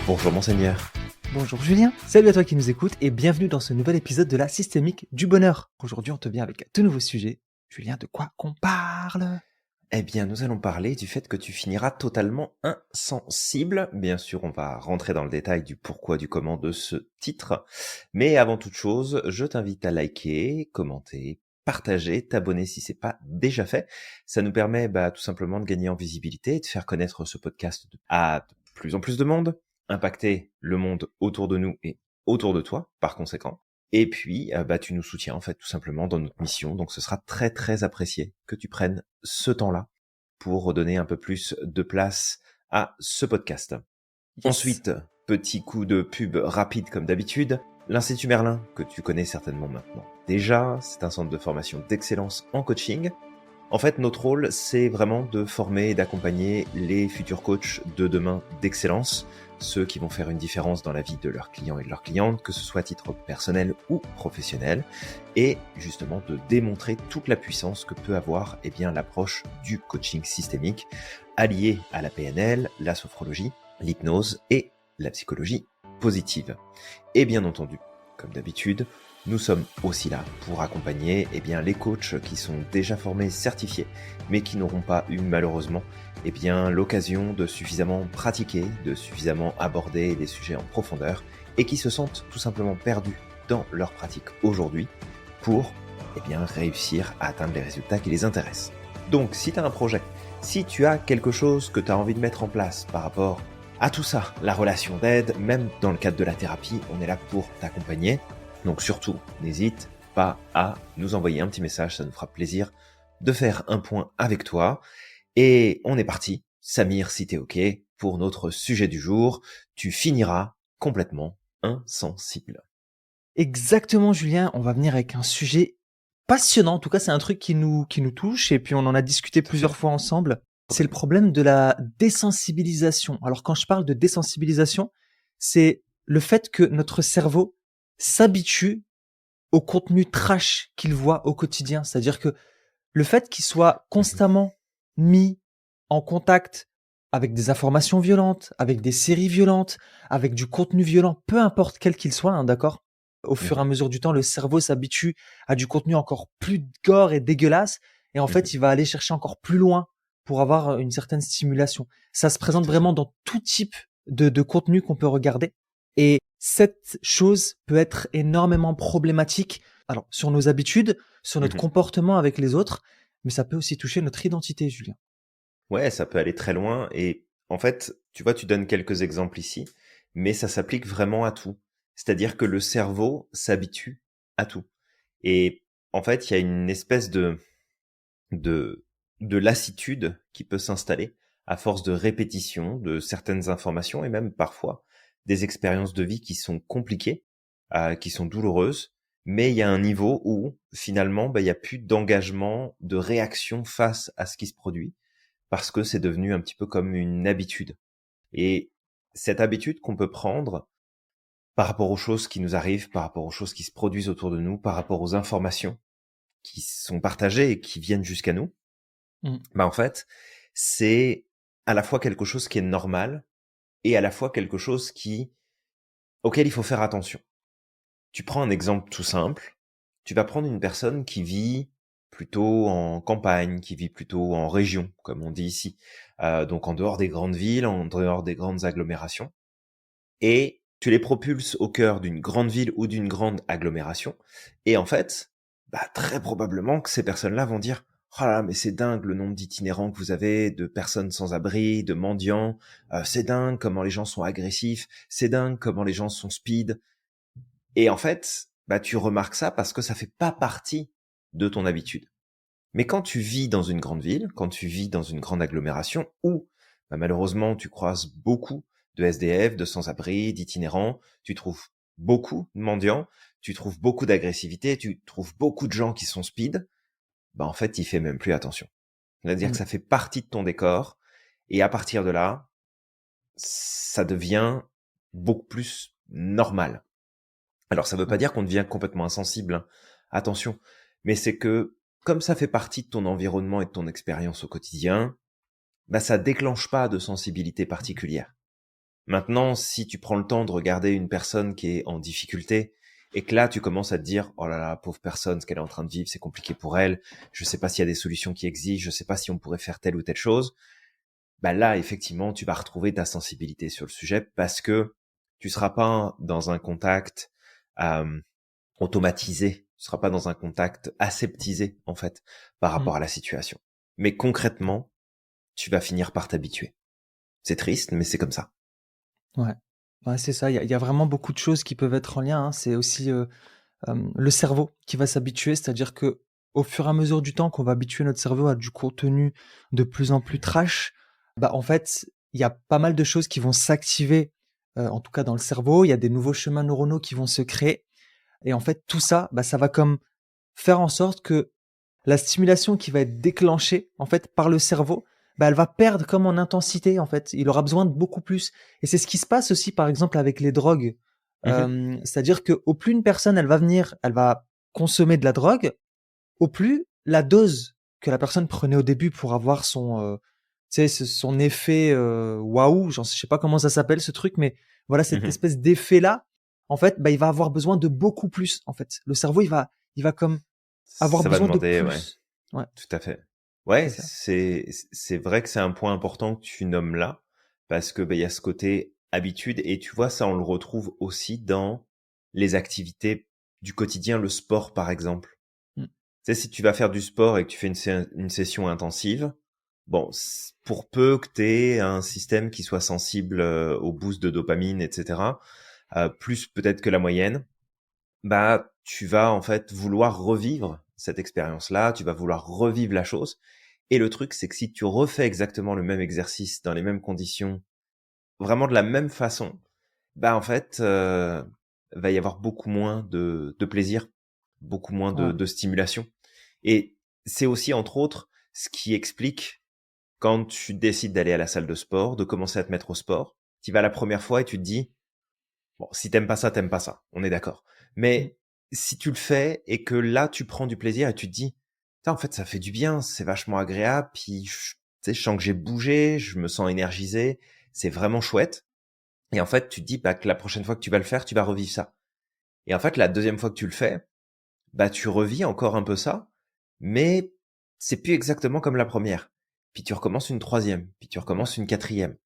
Bonjour monseigneur. Bonjour Julien, salut à toi qui nous écoutes et bienvenue dans ce nouvel épisode de la Systémique du Bonheur. Aujourd'hui on te vient avec un tout nouveau sujet. Julien, de quoi qu'on parle? Eh bien, nous allons parler du fait que tu finiras totalement insensible. Bien sûr, on va rentrer dans le détail du pourquoi, du comment de ce titre. Mais avant toute chose, je t'invite à liker, commenter, partager, t'abonner si c'est pas déjà fait. Ça nous permet tout simplement de gagner en visibilité et de faire connaître ce podcast à de plus en plus de monde, impacter le monde autour de nous et autour de toi, par conséquent. Et puis, tu nous soutiens en fait tout simplement dans notre mission. Donc, ce sera très très apprécié que tu prennes ce temps-là pour redonner un peu plus de place à ce podcast. Yes. Ensuite, petit coup de pub rapide comme d'habitude. L'Institut Merlin, que tu connais certainement maintenant déjà, c'est un centre de formation d'excellence en coaching. En fait, notre rôle, c'est vraiment de former et d'accompagner les futurs coachs de demain d'excellence, ceux qui vont faire une différence dans la vie de leurs clients et de leurs clientes, que ce soit à titre personnel ou professionnel, et justement de démontrer toute la puissance que peut avoir l'approche du coaching systémique, alliée à la PNL, la sophrologie, l'hypnose et la psychologie positive. Et bien entendu, comme d'habitude, nous sommes aussi là pour accompagner les coachs qui sont déjà formés, certifiés, mais qui n'auront pas eu malheureusement l'occasion de suffisamment pratiquer, de suffisamment aborder des sujets en profondeur et qui se sentent tout simplement perdus dans leur pratique aujourd'hui pour réussir à atteindre les résultats qui les intéressent. Donc si tu as un projet, si tu as quelque chose que tu as envie de mettre en place par rapport à tout ça, la relation d'aide, même dans le cadre de la thérapie, on est là pour t'accompagner. Donc surtout, n'hésite pas à nous envoyer un petit message, ça nous fera plaisir de faire un point avec toi. Et on est parti. Samir, si t'es OK, pour notre sujet du jour, tu finiras complètement insensible. Exactement Julien, on va venir avec un sujet passionnant. En tout cas, c'est un truc qui nous touche et puis on en a discuté Tout à fait. plusieurs fois ensemble. C'est le problème de la désensibilisation. Alors quand je parle de désensibilisation, c'est le fait que notre cerveau s'habitue au contenu trash qu'il voit au quotidien. C'est-à-dire que le fait qu'il soit Mhm. constamment mis en contact avec des informations violentes, avec des séries violentes, avec du contenu violent, peu importe quel qu'il soit, hein, d'accord? Au fur et à Mhm. mesure du temps, le cerveau s'habitue à du contenu encore plus gore et dégueulasse, et en fait, Mhm. il va aller chercher encore plus loin pour avoir une certaine stimulation. Ça se présente Tout à fait. vraiment dans tout type de contenu qu'on peut regarder, et cette chose peut être énormément problématique. Alors, sur nos habitudes, sur notre Mhm. comportement avec les autres, mais ça peut aussi toucher notre identité, Julien. Ouais, ça peut aller très loin et en fait, tu vois, tu donnes quelques exemples ici, mais ça s'applique vraiment à tout. C'est-à-dire que le cerveau s'habitue à tout. Et en fait, il y a une espèce de, de lassitude qui peut s'installer à force de répétition de certaines informations et même parfois des expériences de vie qui sont compliquées, qui sont douloureuses, mais il y a un niveau où finalement, il y a plus d'engagement, de réaction face à ce qui se produit parce que c'est devenu un petit peu comme une habitude. Et cette habitude qu'on peut prendre par rapport aux choses qui nous arrivent, par rapport aux choses qui se produisent autour de nous, par rapport aux informations qui sont partagées et qui viennent jusqu'à nous, Mmh. en fait, c'est à la fois quelque chose qui est normal et à la fois quelque chose auquel il faut faire attention. Tu prends un exemple tout simple. Tu vas prendre une personne qui vit plutôt en campagne, qui vit plutôt en région, comme on dit ici, donc en dehors des grandes villes, en dehors des grandes agglomérations, et tu les propulses au cœur d'une grande ville ou d'une grande agglomération, et en fait, très probablement que ces personnes-là vont dire: «Oh là là, mais c'est dingue le nombre d'itinérants que vous avez, de personnes sans abri, de mendiants, c'est dingue comment les gens sont agressifs, c'est dingue comment les gens sont speed». Et en fait, tu remarques ça parce que ça fait pas partie de ton habitude. Mais quand tu vis dans une grande ville, quand tu vis dans une grande agglomération où, malheureusement, tu croises beaucoup de SDF, de sans-abri, d'itinérants, tu trouves beaucoup de mendiants, tu trouves beaucoup d'agressivité, tu trouves beaucoup de gens qui sont speed, en fait, tu fais même plus attention. C'est-à-dire que Mmh. ça fait partie de ton décor, et à partir de là, ça devient beaucoup plus normal. Alors ça veut pas Ouais. dire qu'on devient complètement insensible, hein. Attention, mais c'est que comme ça fait partie de ton environnement et de ton expérience au quotidien, ça déclenche pas de sensibilité particulière. Maintenant, si tu prends le temps de regarder une personne qui est en difficulté et que là, tu commences à te dire, oh là là, pauvre personne, ce qu'elle est en train de vivre, c'est compliqué pour elle. Je sais pas s'il y a des solutions qui existent. Je sais pas si on pourrait faire telle ou telle chose. Bah là, effectivement, tu vas retrouver ta sensibilité sur le sujet parce que tu seras pas dans un contact euh, automatisé. Tu seras pas dans un contact aseptisé, en fait, par Mm. rapport à la situation. Mais concrètement, tu vas finir par t'habituer. C'est triste, mais c'est comme ça. Ouais. Ouais, c'est ça. Il y a vraiment beaucoup de choses qui peuvent être en lien, hein. C'est aussi le cerveau qui va s'habituer, c'est-à-dire que au fur et à mesure du temps qu'on va habituer notre cerveau à du contenu de plus en plus trash, bah en fait, il y a pas mal de choses qui vont s'activer, en tout cas dans le cerveau. Il y a des nouveaux chemins neuronaux qui vont se créer, et en fait tout ça, bah ça va comme faire en sorte que la stimulation qui va être déclenchée en fait par le cerveau, bah, elle va perdre comme en intensité en fait. Il aura besoin de beaucoup plus. Et c'est ce qui se passe aussi par exemple avec les drogues. Mhm. C'est-à-dire que au plus une personne elle va venir, elle va consommer de la drogue, au plus la dose que la personne prenait au début pour avoir son, tu sais, son effet waouh, je sais pas comment ça s'appelle ce truc, mais voilà cette Mhm. espèce d'effet là, en fait, bah, il va avoir besoin de beaucoup plus en fait. Le cerveau il va comme avoir Ça va besoin de demander, ouais, plus. Ouais, tout à fait. c'est Ouais, ça. c'est vrai que c'est un point important que tu nommes là, parce que il y a ce côté habitude, et tu vois, ça, on le retrouve aussi dans les activités du quotidien, le sport, par exemple. Mmh. Tu sais, si tu vas faire du sport et que tu fais une session intensive, bon, pour peu que tu aies un système qui soit sensible au boost de dopamine, etc., plus peut-être que la moyenne, bah, tu vas en fait vouloir revivre cette expérience-là, tu vas vouloir revivre la chose. Et le truc, c'est que si tu refais exactement le même exercice dans les mêmes conditions, vraiment de la même façon, bah en fait, va y avoir beaucoup moins de plaisir, beaucoup moins Ouais, de stimulation. Et c'est aussi, entre autres, ce qui explique quand tu décides d'aller à la salle de sport, de commencer à te mettre au sport, tu y vas la première fois et tu te dis, bon, si t'aimes pas ça, t'aimes pas ça. On est d'accord. mmh, Mais si tu le fais et que là, tu prends du plaisir et tu te dis, putain, en fait, ça fait du bien, c'est vachement agréable, puis tu sais, je sens que j'ai bougé, je me sens énergisé, c'est vraiment chouette. Et en fait, tu te dis bah, que la prochaine fois que tu vas le faire, tu vas revivre ça. Et en fait, la deuxième fois que tu le fais, bah, tu revis encore un peu ça, mais c'est plus exactement comme la première. Puis tu recommences une troisième, puis tu ouais, recommences une quatrième.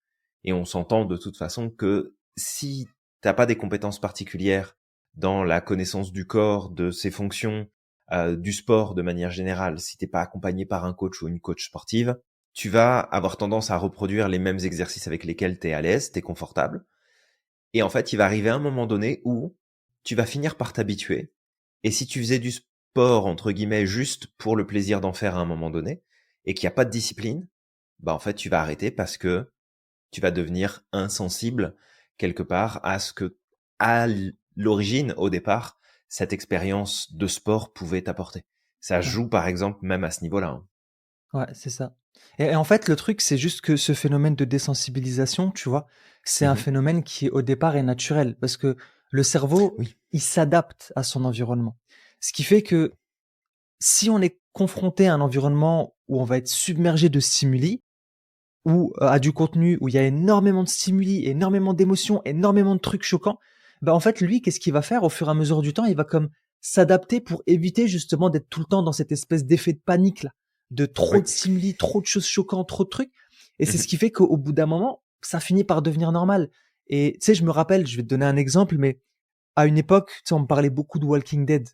Et on s'entend de toute façon que si t'as pas des compétences particulières dans la connaissance du corps, de ses fonctions, du sport de manière générale, si t'es pas accompagné par un coach ou une coach sportive, tu vas avoir tendance à reproduire les mêmes exercices avec lesquels t'es à l'aise, t'es confortable. Et en fait, il va arriver un moment donné où tu vas finir par t'habituer. Et si tu faisais du sport, entre guillemets, juste pour le plaisir d'en faire à un moment donné, et qu'il n'y a pas de discipline, bah en fait, tu vas arrêter parce que tu vas devenir insensible quelque part à ce que, à l'origine, au départ, cette expérience de sport pouvait t'apporter. Ça ouais, joue, par exemple, même à ce niveau-là, hein. ouais, c'est ça. Et en fait, le truc, c'est juste que ce phénomène de désensibilisation, tu vois, c'est un Mhm. phénomène qui, au départ, est naturel parce que le cerveau, Oui. il s'adapte à son environnement. Ce qui fait que si on est confronté à un environnement où on va être submergé de stimuli ou à du contenu où il y a énormément de stimuli, énormément d'émotions, énormément de trucs choquants, bah, en fait, lui, qu'est-ce qu'il va faire au fur et à mesure du temps? Il va comme s'adapter pour éviter justement d'être tout le temps dans cette espèce d'effet de panique là, de trop Oui. de stimuli, trop de choses choquantes, trop de trucs. Et c'est ce Mhm. qui fait qu'au bout d'un moment, ça finit par devenir normal. Et tu sais, je me rappelle, je vais te donner un exemple, mais à une époque, tu sais, on me parlait beaucoup de Walking Dead.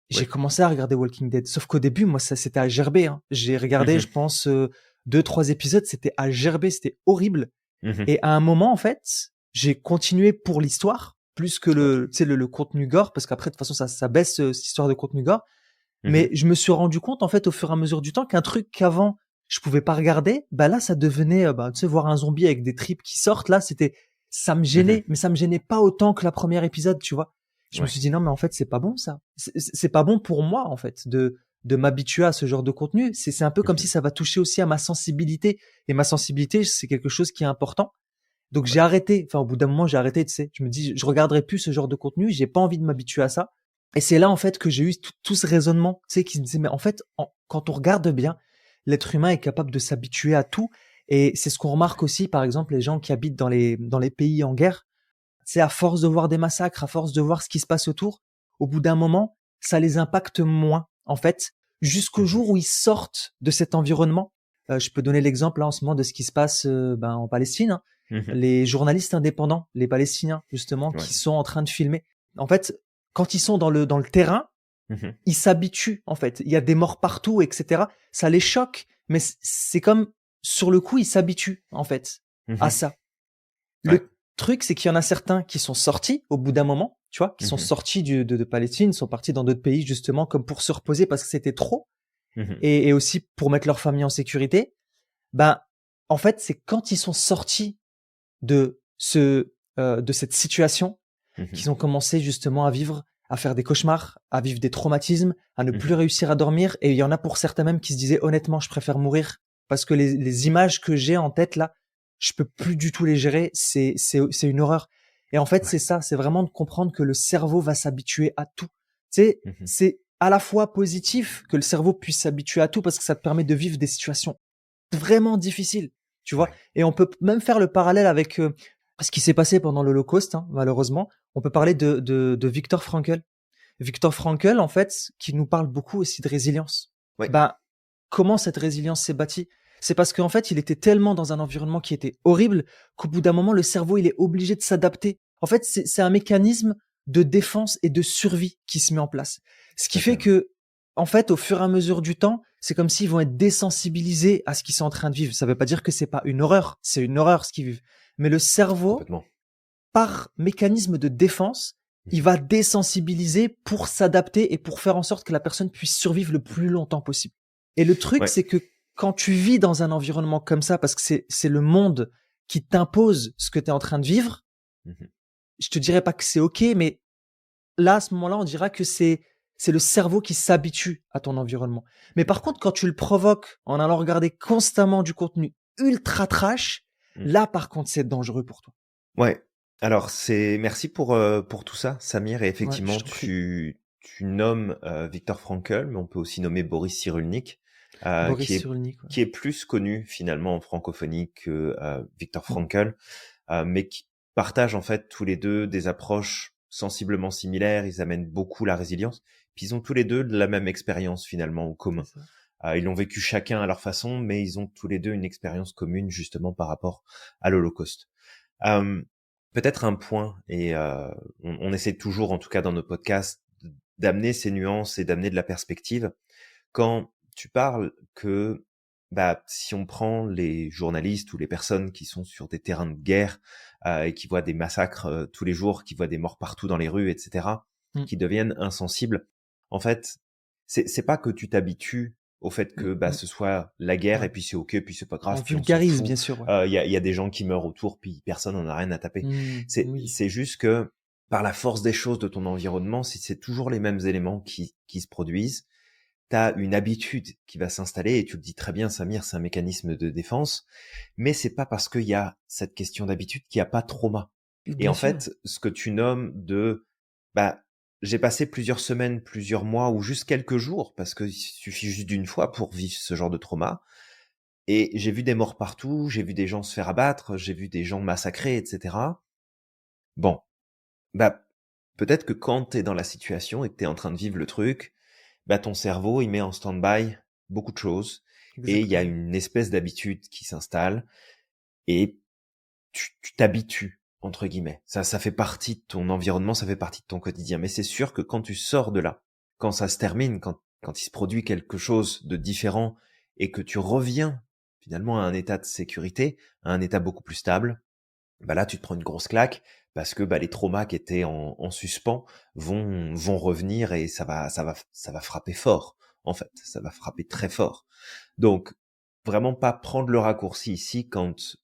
J'ai Oui. commencé à regarder Walking Dead, sauf qu'au début, moi, ça c'était à gerber, hein. J'ai regardé, je Mhm. pense, 2-3 épisodes, c'était à gerber, c'était horrible. Mhm. Et à un moment, en fait, j'ai continué pour l'histoire, plus que Ok. le, tu sais, le contenu gore, parce qu'après, de toute façon, ça baisse cette histoire de contenu gore. Mais Mhm. je me suis rendu compte, en fait, au fur et à mesure du temps, qu'un truc qu'avant, je pouvais pas regarder, bah là, ça devenait, bah, tu sais, voir un zombie avec des tripes qui sortent, là, ça me Mhm. gênait, mais ça me gênait pas autant que la première épisode, tu vois. Je me Ouais. suis dit, non, mais en fait, c'est pas bon, ça. C'est pas bon pour moi, en fait, de m'habituer à ce genre de contenu. C'est un peu comme si Mhm. ça va toucher aussi à ma sensibilité. Et ma sensibilité, c'est quelque chose qui est important. Donc j'ai Ouais. arrêté, enfin au bout d'un moment j'ai arrêté, tu sais. Je me dis, je regarderai plus ce genre de contenu, j'ai pas envie de m'habituer à ça. Et c'est là en fait que j'ai eu tout ce raisonnement, tu sais, qui me disait, mais en fait, quand on regarde bien, l'être humain est capable de s'habituer à tout. Et c'est ce qu'on remarque aussi, par exemple, les gens qui habitent dans les pays en guerre. C'est à force de voir des massacres, à force de voir ce qui se passe autour, au bout d'un moment, ça les impacte moins, en fait, jusqu'au Mhm. jour où ils sortent de cet environnement. Je peux donner l'exemple là en ce moment de ce qui se passe en Palestine, hein. Mhm. Les journalistes indépendants, les Palestiniens justement, Ouais. qui sont en train de filmer. En fait, quand ils sont dans le terrain, Mhm. ils s'habituent. En fait, il y a des morts partout, etc. Ça les choque, mais c'est comme sur le coup, ils s'habituent en fait à Mhm. ça. Ouais. Le truc, c'est qu'il y en a certains qui sont sortis au bout d'un moment, tu vois, qui sont Mhm. sortis de Palestine, sont partis dans d'autres pays justement comme pour se reposer parce que c'était trop Mhm. et aussi pour mettre leur famille en sécurité. Ben, en fait, c'est quand ils sont sortis de cette situation Mhm. qu'ils ont commencé justement à vivre, à faire des cauchemars, à vivre des traumatismes, à ne plus Mhm. réussir à dormir. Et il y en a pour certains même qui se disaient honnêtement, je préfère mourir parce que les images que j'ai en tête là, je peux plus du tout les gérer. C'est une horreur. Et en fait, Ouais. c'est ça, c'est vraiment de comprendre que le cerveau va s'habituer à tout. Tu sais, Mhm. c'est à la fois positif que le cerveau puisse s'habituer à tout parce que ça te permet de vivre des situations vraiment difficiles, tu vois. Ouais. Et on peut même faire le parallèle avec ce qui s'est passé pendant l'Holocauste, hein, malheureusement. On peut parler de Viktor Frankl. Viktor Frankl, en fait, qui nous parle beaucoup aussi de résilience. Ouais. Ben, comment cette résilience s'est bâtie? C'est parce qu'en fait, il était tellement dans un environnement qui était horrible qu'au bout d'un moment, le cerveau, il est obligé de s'adapter. En fait, c'est un mécanisme de défense et de survie qui se met en place. Ce Tout qui à fait. fait Ouais. que, en fait, au fur et à mesure du temps, c'est comme s'ils vont être désensibilisés à ce qu'ils sont en train de vivre. Ça veut pas dire que c'est pas une horreur, c'est une horreur ce qu'ils vivent. Mais le cerveau, Complètement. par mécanisme de défense, il Mhm. va désensibiliser pour s'adapter et pour faire en sorte que la personne puisse survivre le plus longtemps possible. Et le truc, Ouais. c'est que quand tu vis dans un environnement comme ça, parce que c'est le monde qui t'impose ce que tu es en train de vivre, Mhm. je te dirais pas que c'est ok, mais là, à ce moment-là, on dira que c'est le cerveau qui s'habitue à ton environnement. Mais par Ouais. contre, quand tu le provoques en allant regarder constamment du contenu ultra trash, Mm. là, par contre, c'est dangereux pour toi. Ouais. Alors, merci pour tout ça, Samir. Et Ouais, je effectivement, t'en prie. tu nommes Viktor Frankl, mais on peut aussi nommer Boris Cyrulnik, Boris Cyrulnik, ouais. qui est plus connu finalement en francophonie que Viktor Mm. Frankl, mais qui partagent en fait tous les deux des approches sensiblement similaires. Ils amènent beaucoup la résilience. Puis ils ont tous les deux de la même expérience finalement en C'est commun. ça. Ils l'ont vécu chacun à leur façon, mais ils ont tous les deux une expérience commune justement par rapport à l'Holocauste. Euh, Peut-être un point, et on essaie toujours, en tout cas dans nos podcasts, d'amener ces nuances et d'amener de la perspective. Quand tu parles que, bah, si on prend les journalistes ou les personnes qui sont sur des terrains de guerre et qui voient des massacres tous les jours, qui voient des morts partout dans les rues, etc., Mm. qui deviennent insensibles, en fait, c'est pas que tu t'habitues au fait Mm, que bah mm. ce soit la guerre et Ouais. puis c'est ok, puis c'est pas On grave, puis on s'en vulgarise, fout. bien sûr, ouais. Il y a des gens qui meurent autour, puis personne n'en a rien à taper. Oui. C'est juste que par la force des choses de ton environnement, si c'est toujours les mêmes éléments qui se produisent, t'as une habitude qui va s'installer, et tu le dis très bien, Samir, c'est un mécanisme de défense, mais c'est pas parce qu'il y a cette question d'habitude qu'il n'y a pas de trauma. Et Bien en sûr. fait, ce que tu nommes de, bah, j'ai passé plusieurs semaines, plusieurs mois ou juste quelques jours, parce qu'il suffit juste d'une fois pour vivre ce genre de trauma, et j'ai vu des morts partout, j'ai vu des gens se faire abattre, j'ai vu des gens massacrés, etc. Bon, bah, peut-être que quand t'es dans la situation et que t'es en train de vivre le truc, bah, ton cerveau, il met en stand-by beaucoup de choses, et il y a Exactement. une espèce d'habitude qui s'installe, et tu t'habitues, entre guillemets. Ça fait partie de ton environnement, ça fait partie de ton quotidien. Mais c'est sûr que quand tu sors de là, quand ça se termine, quand il se produit quelque chose de différent et que tu reviens finalement à un état de sécurité, à un état beaucoup plus stable, bah là, tu te prends une grosse claque parce que bah, les traumas qui étaient en suspens vont revenir, et ça va frapper fort. En fait, ça va frapper très fort. Donc, vraiment pas prendre le raccourci ici quand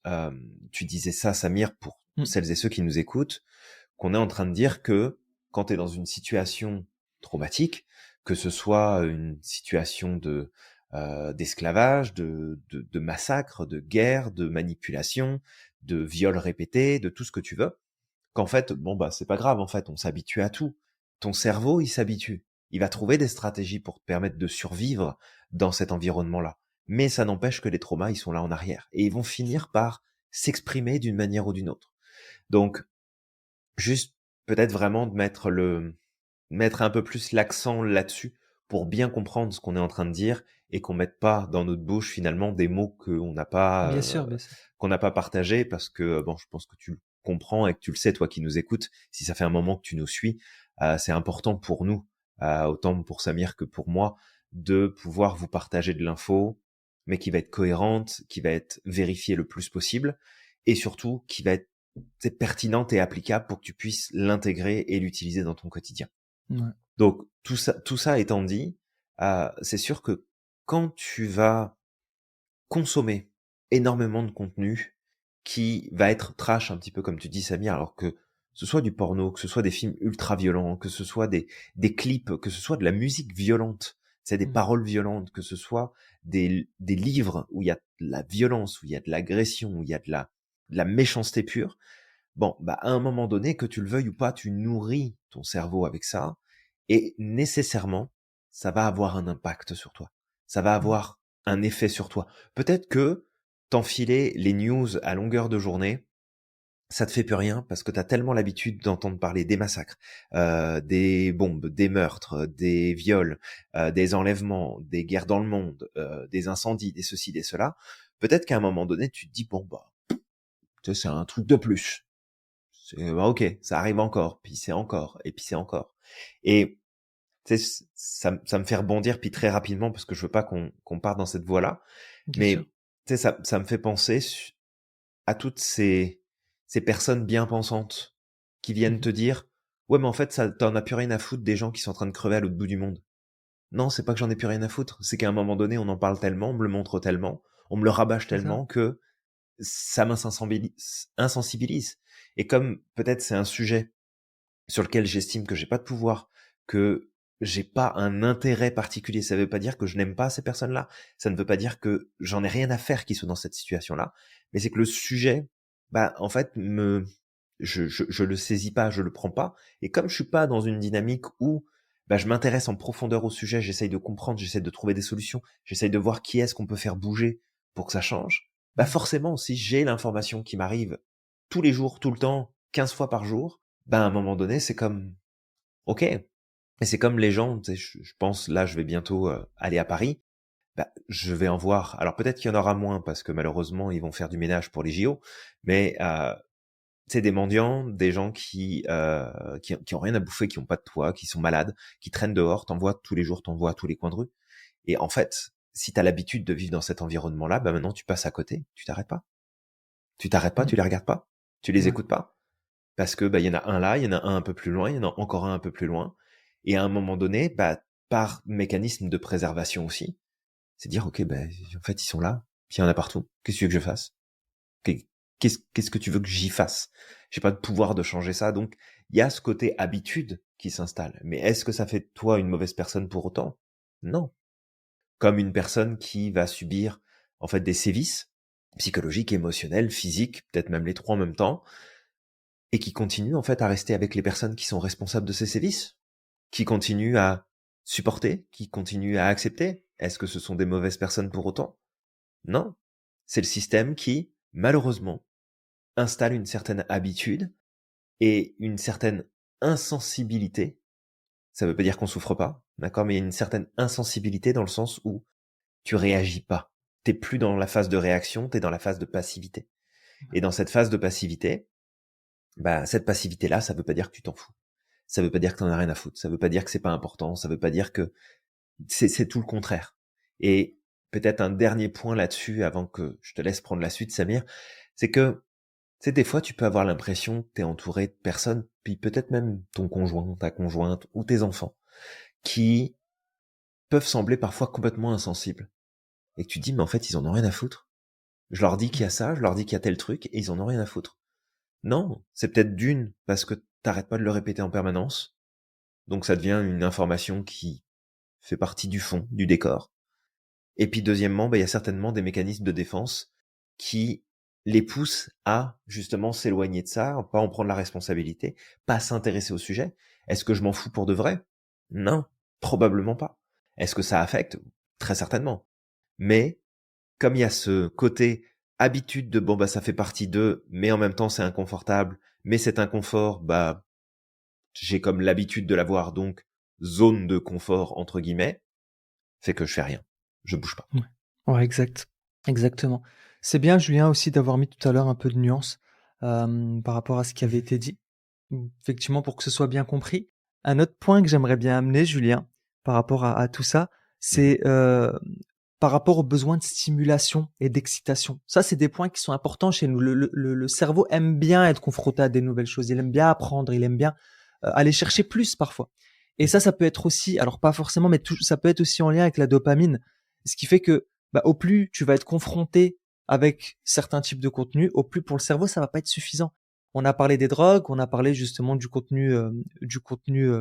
tu disais ça, Samir, pour Mm. celles et ceux qui nous écoutent, qu'on est en train de dire que quand tu es dans une situation traumatique, que ce soit une situation d'esclavage, de massacre, de guerre, de manipulation, de viol répété, de tout ce que tu veux, qu'en fait, bon bah c'est pas grave, en fait, on s'habitue à tout. Ton cerveau, il s'habitue. Il va trouver des stratégies pour te permettre de survivre dans cet environnement-là. mais ça n'empêche que les traumas, ils sont là en arrière. Et ils vont finir par s'exprimer d'une manière ou d'une autre. Donc, juste peut-être vraiment de mettre un peu plus l'accent là-dessus pour bien comprendre ce qu'on est en train de dire et qu'on mette pas dans notre bouche finalement des mots bien sûr. qu'on n'a pas partagés parce que bon, je pense que tu le comprends et que tu le sais toi qui nous écoutes. Si ça fait un moment que tu nous suis, c'est important pour nous, autant pour Samir que pour moi, de pouvoir vous partager de l'info, mais qui va être cohérente, qui va être vérifiée le plus possible et surtout qui va être pertinente et applicable pour que tu puisses l'intégrer et l'utiliser dans ton quotidien. Ouais. Donc tout ça étant dit, c'est sûr que quand tu vas consommer énormément de contenu qui va être trash un petit peu comme tu dis Samir, alors que ce soit du porno, que ce soit des films ultra violents, que ce soit des clips, que ce soit de la musique violente, c'est des Mmh. paroles violentes, que ce soit des livres où il y a de la violence, où il y a de l'agression, où il y a de la méchanceté pure, bon, bah, à un moment donné, que tu le veuilles ou pas, tu nourris ton cerveau avec ça, et nécessairement, ça va avoir un impact sur toi. Ça va Mmh. avoir un effet sur toi. Peut-être que t'enfiler les news à longueur de journée, ça te fait plus rien parce que t'as tellement l'habitude d'entendre parler des massacres, des bombes, des meurtres, des viols, des enlèvements, des guerres dans le monde, des incendies, des ceci, des cela. Peut-être qu'à un moment donné, tu te dis bon bah, tu sais, c'est un truc de plus. C'est bah, ok, ça arrive encore, puis c'est encore, et puis c'est encore. Et tu sais, ça me fait rebondir puis très rapidement parce que je veux pas qu'on parte dans cette voie-là. Bien sûr. Mais tu sais, ça me fait penser à toutes ces personnes bien pensantes qui viennent Mmh. te dire, ouais, mais en fait, ça, t'en as plus rien à foutre des gens qui sont en train de crever à l'autre bout du monde. Non, c'est pas que j'en ai plus rien à foutre, c'est qu'à un moment donné, on en parle tellement, on me le montre tellement, on me le rabâche C'est ça. tellement que ça insensibilise. Et comme peut-être c'est un sujet sur lequel j'estime que j'ai pas de pouvoir, que j'ai pas un intérêt particulier. Ça veut pas dire que je n'aime pas ces personnes-là. Ça ne veut pas dire que j'en ai rien à faire qu'ils soient dans cette situation-là. Mais c'est que le sujet, bah, en fait, je le saisis pas, je le prends pas. Et comme je suis pas dans une dynamique où, bah, je m'intéresse en profondeur au sujet, j'essaye de comprendre, j'essaye de trouver des solutions, j'essaye de voir qui est-ce qu'on peut faire bouger pour que ça change. Bah, Mmh. forcément, si j'ai l'information qui m'arrive tous les jours, tout le temps, 15 fois par jour, ben, à un moment donné, c'est comme, ok. Et c'est comme les gens, tu sais, je pense, là, je vais bientôt aller à Paris. Bah, je vais en voir. Alors peut-être qu'il y en aura moins parce que malheureusement, ils vont faire du ménage pour les JO. Mais c'est des mendiants, des gens qui ont rien à bouffer, qui ont pas de toit, qui sont malades, qui traînent dehors. T'en vois tous les jours, t'en vois à tous les coins de rue. Et en fait, si t'as l'habitude de vivre dans cet environnement-là, bah maintenant tu passes à côté. Tu t'arrêtes pas. Tu t'arrêtes pas. Mmh. Tu les regardes pas. Tu les Ouais. écoutes pas. Parce que, bah, il y en a un là, il y en a un peu plus loin, il y en a encore un peu plus loin. Et à un moment donné, bah, par mécanisme de préservation aussi, c'est dire, ok, bah, en fait, ils sont là, puis il y en a partout. Qu'est-ce que tu veux que je fasse? Qu'est-ce que tu veux que j'y fasse? J'ai pas de pouvoir de changer ça. Donc, il y a ce côté habitude qui s'installe. Mais est-ce que ça fait de toi une mauvaise personne pour autant? Non. Comme une personne qui va subir, en fait, des sévices psychologiques, émotionnels, physiques, peut-être même les trois en même temps, et qui continue en fait à rester avec les personnes qui sont responsables de ces sévices, qui continuent à supporter, qui continuent à accepter. Est-ce que ce sont des mauvaises personnes pour autant? Non. C'est le système qui, malheureusement, installe une certaine habitude et une certaine insensibilité. Ça veut pas dire qu'on souffre pas, d'accord, mais il y a une certaine insensibilité dans le sens où tu réagis pas. T'es plus dans la phase de réaction, t'es dans la phase de passivité. Et dans cette phase de passivité, bah, cette passivité-là, ça veut pas dire que tu t'en fous. Ça veut pas dire que t'en as rien à foutre. Ça veut pas dire que c'est pas important. Ça veut pas dire que c'est tout le contraire. Et peut-être un dernier point là-dessus avant que je te laisse prendre la suite, Samir, c'est que, tu sais, des fois, tu peux avoir l'impression que t'es entouré de personnes, puis peut-être même ton conjoint, ta conjointe ou tes enfants, qui peuvent sembler parfois complètement insensibles. Et que tu te dis, mais en fait, ils en ont rien à foutre. Je leur dis qu'il y a Mmh. ça, je leur dis qu'il y a tel truc, et ils en ont rien à foutre. Non, c'est peut-être d'une, parce que t'arrêtes pas de le répéter en permanence, donc ça devient une information qui fait partie du fond, du décor. Et puis deuxièmement, bah, il y a certainement des mécanismes de défense qui les poussent à justement s'éloigner de ça, pas en prendre la responsabilité, pas s'intéresser au sujet. Est-ce que je m'en fous pour de vrai? Non, probablement pas. Est-ce que ça affecte? Très certainement. Mais comme il y a ce côté habitude de bon bah ça fait partie d'eux, mais en même temps c'est inconfortable, mais cet inconfort, bah j'ai comme l'habitude de l'avoir, donc zone de confort entre guillemets, fait que je fais rien, je bouge pas. Ouais. Ouais, exact. Exactement. C'est bien, Julien, aussi d'avoir mis tout à l'heure un peu de nuance par rapport à ce qui avait été dit. Effectivement, pour que ce soit bien compris. Un autre point que j'aimerais bien amener, Julien, par rapport à tout ça, Mhm. c'est par rapport aux besoins de stimulation et d'excitation. Ça, c'est des points qui sont importants chez nous. Le cerveau aime bien être confronté à des nouvelles choses. Il aime bien apprendre. Il aime bien aller chercher plus parfois. Et Mhm. ça peut être aussi, alors pas forcément, mais ça peut être aussi en lien avec la dopamine. Ce qui fait que, bah, au plus tu vas être confronté avec certains types de contenus, au plus pour le cerveau, ça va pas être suffisant. On a parlé des drogues, on a parlé justement du contenu